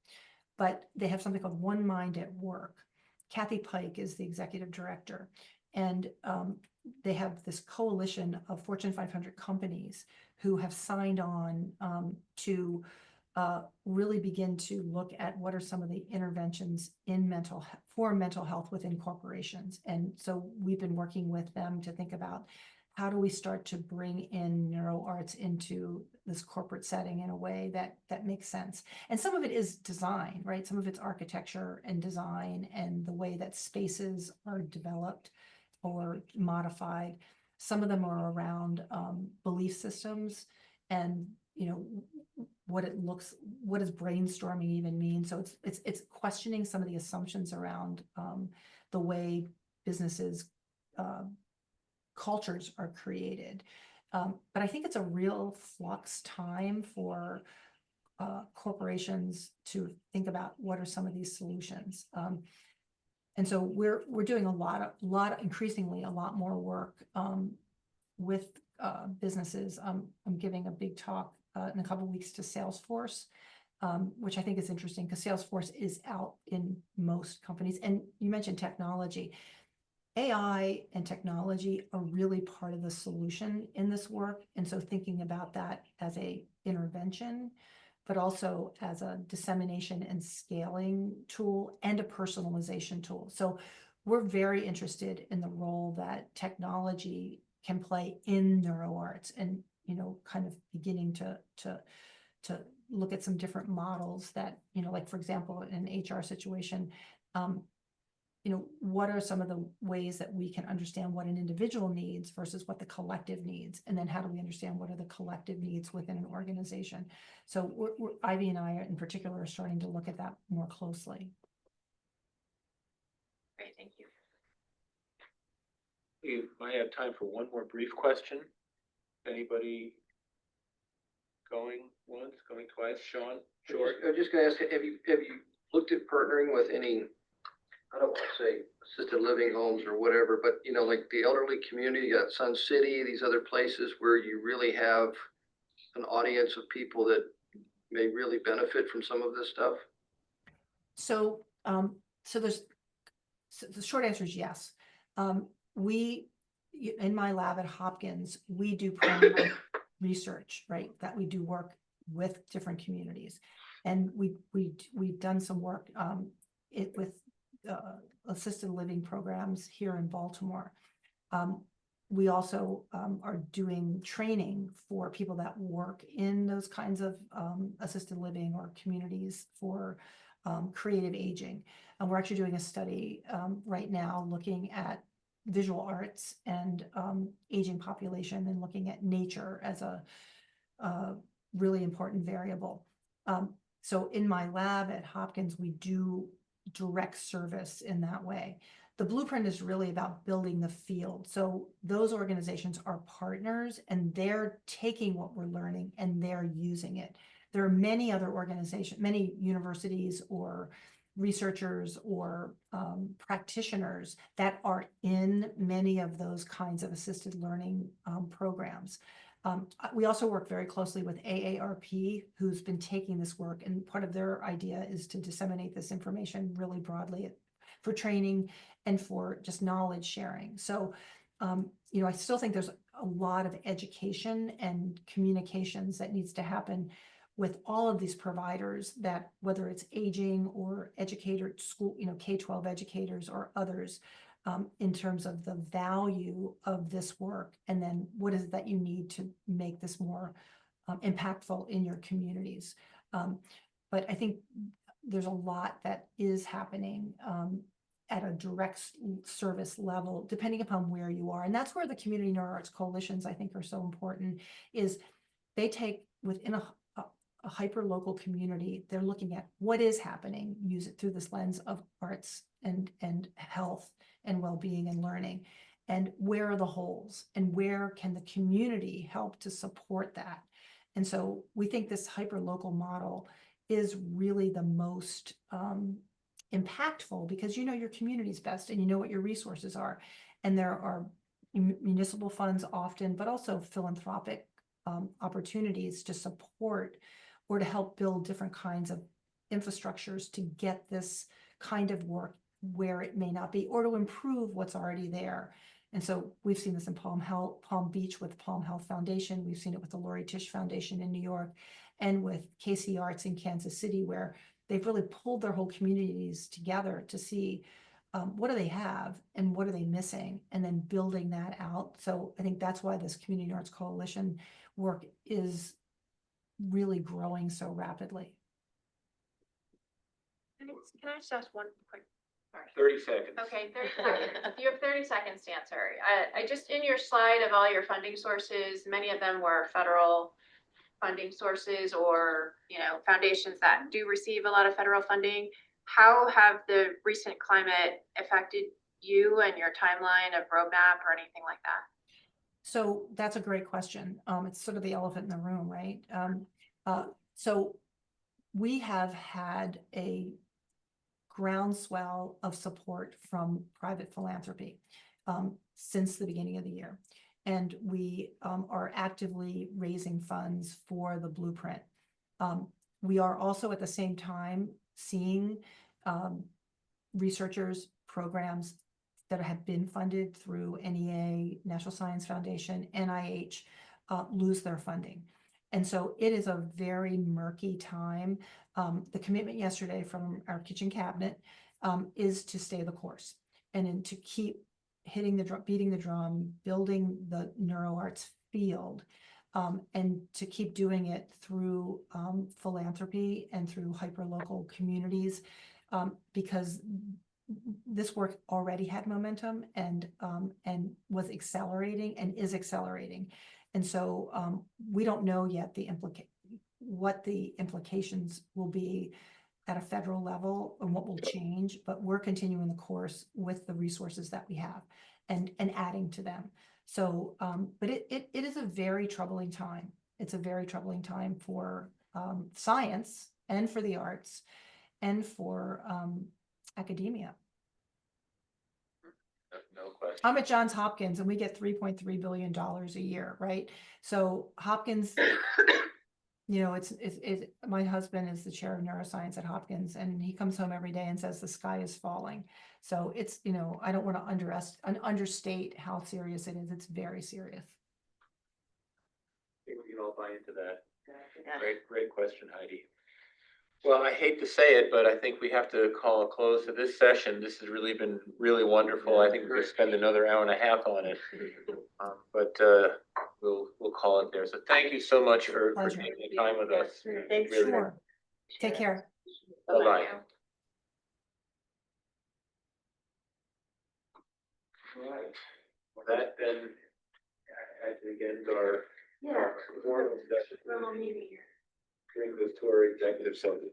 but they have something called One Mind at Work. Kathy Pike is the executive director, and they have this coalition of Fortune 500 companies who have signed on to really begin to look at what are some of the interventions in mental health within corporations. And so we've been working with them to think about how do we start to bring in NeuroArts into this corporate setting in a way that makes sense. And some of it is design, right? Some of it's architecture and design and the way that spaces are developed or modified. Some of them are around belief systems and what does brainstorming even mean? So it's questioning some of the assumptions around the way businesses cultures are created. But I think it's a real flux time for corporations to think about what are some of these solutions. And so we're doing increasingly a lot more work with businesses. I'm giving a big talk in a couple of weeks to Salesforce which I think is interesting because Salesforce is out in most companies. And you mentioned technology. AI and technology are really part of the solution in this work. And so thinking about that as a intervention, but also as a dissemination and scaling tool and a personalization tool. So we're very interested in the role that technology can play in NeuroArts, and, you know, kind of beginning to look at some different models that, you know, like, for example, in an HR situation, you know, what are some of the ways that we can understand what an individual needs versus what the collective needs? And then how do we understand what are the collective needs within an organization? So Ivy and I in particular are starting to look at that more closely. Great, thank you. We might have time for one more brief question. Anybody going once, going twice? Sean, George? I'm just gonna ask, have you looked at partnering with any, I don't want to say assisted living homes or whatever, but, you know, like the elderly community, you got Sun City, these other places where you really have an audience of people that may really benefit from some of this stuff? So, so the short answer is yes. In my lab at Hopkins, we do primary research, right? That we do work with different communities, and we've done some work with assisted living programs here in Baltimore. We also are doing training for people that work in those kinds of assisted living or communities for creative aging. And we're actually doing a study right now looking at visual arts and aging population, and looking at nature as a really important variable. So in my lab at Hopkins, we do direct service in that way. The blueprint is really about building the field. So those organizations are partners, and they're taking what we're learning and they're using it. There are many other organizations, many universities or researchers or practitioners that are in many of those kinds of assisted learning programs. We also work very closely with AARP, who's been taking this work, and part of their idea is to disseminate this information really broadly for training and for just knowledge sharing. So, you know, I still think there's a lot of education and communications that needs to happen with all of these providers, that whether it's aging or educator school, you know, K-12 educators or others, in terms of the value of this work, and then what is it that you need to make this more impactful in your communities. But I think there's a lot that is happening at a direct service level, depending upon where you are. And that's where the community NeuroArts coalitions, I think, are so important, is they take within a hyper-local community, they're looking at what is happening, use it through this lens of arts and health and well-being and learning, and where are the holes, and where can the community help to support that. And so we think this hyper-local model is really the most impactful, because you know your community's best and you know what your resources are. And there are municipal funds often, but also philanthropic opportunities to support or to help build different kinds of infrastructures to get this kind of work where it may not be, or to improve what's already there. And so we've seen this in Palm Beach with Palm Health Foundation. We've seen it with the Lori Tisch Foundation in New York, and with KC Arts in Kansas City, where they've really pulled their whole communities together to see what do they have and what are they missing, and then building that out. So I think that's why this Community Arts Coalition work is really growing so rapidly. Can I just ask one quick? 30 seconds. Okay, 30 seconds. You have 30 seconds to answer. I just, in your slide of all your funding sources, many of them were federal funding sources, or, you know, foundations that do receive a lot of federal funding. How have the recent climate affected you and your timeline of roadmap or anything like that? So that's a great question. It's sort of the elephant in the room, right? So we have had a groundswell of support from private philanthropy since the beginning of the year. And we are actively raising funds for the blueprint. We are also at the same time seeing researchers, programs that have been funded through NEA, National Science Foundation, NIH, lose their funding. And so it is a very murky time. The commitment yesterday from our kitchen cabinet is to stay the course and then to keep hitting the drum, beating the drum, building the NeuroArts field, and to keep doing it through philanthropy and through hyperlocal communities, because this work already had momentum and was accelerating and is accelerating. And so we don't know yet what the implications will be at a federal level and what will change, but we're continuing the course with the resources that we have and adding to them. So, but it is a very troubling time. It's a very troubling time for science and for the arts and for academia. No question. I'm at Johns Hopkins and we get $3.3 billion a year, right? So Hopkins, you know, it's my husband is the chair of neuroscience at Hopkins, and he comes home every day and says the sky is falling. So it's, you know, I don't want to understate how serious it is. It's very serious. I think we can all buy into that. Yeah. Great question, Heidi. Well, I hate to say it, but I think we have to call a close to this session. This has really been really wonderful. I think we could spend another hour and a half on it. But we'll call it there. So thank you so much for taking the time with us. Thanks. Really. Sure. Take care. Bye-bye. All right. Well, that then, I think ends our formal session. Brings us to our executive session.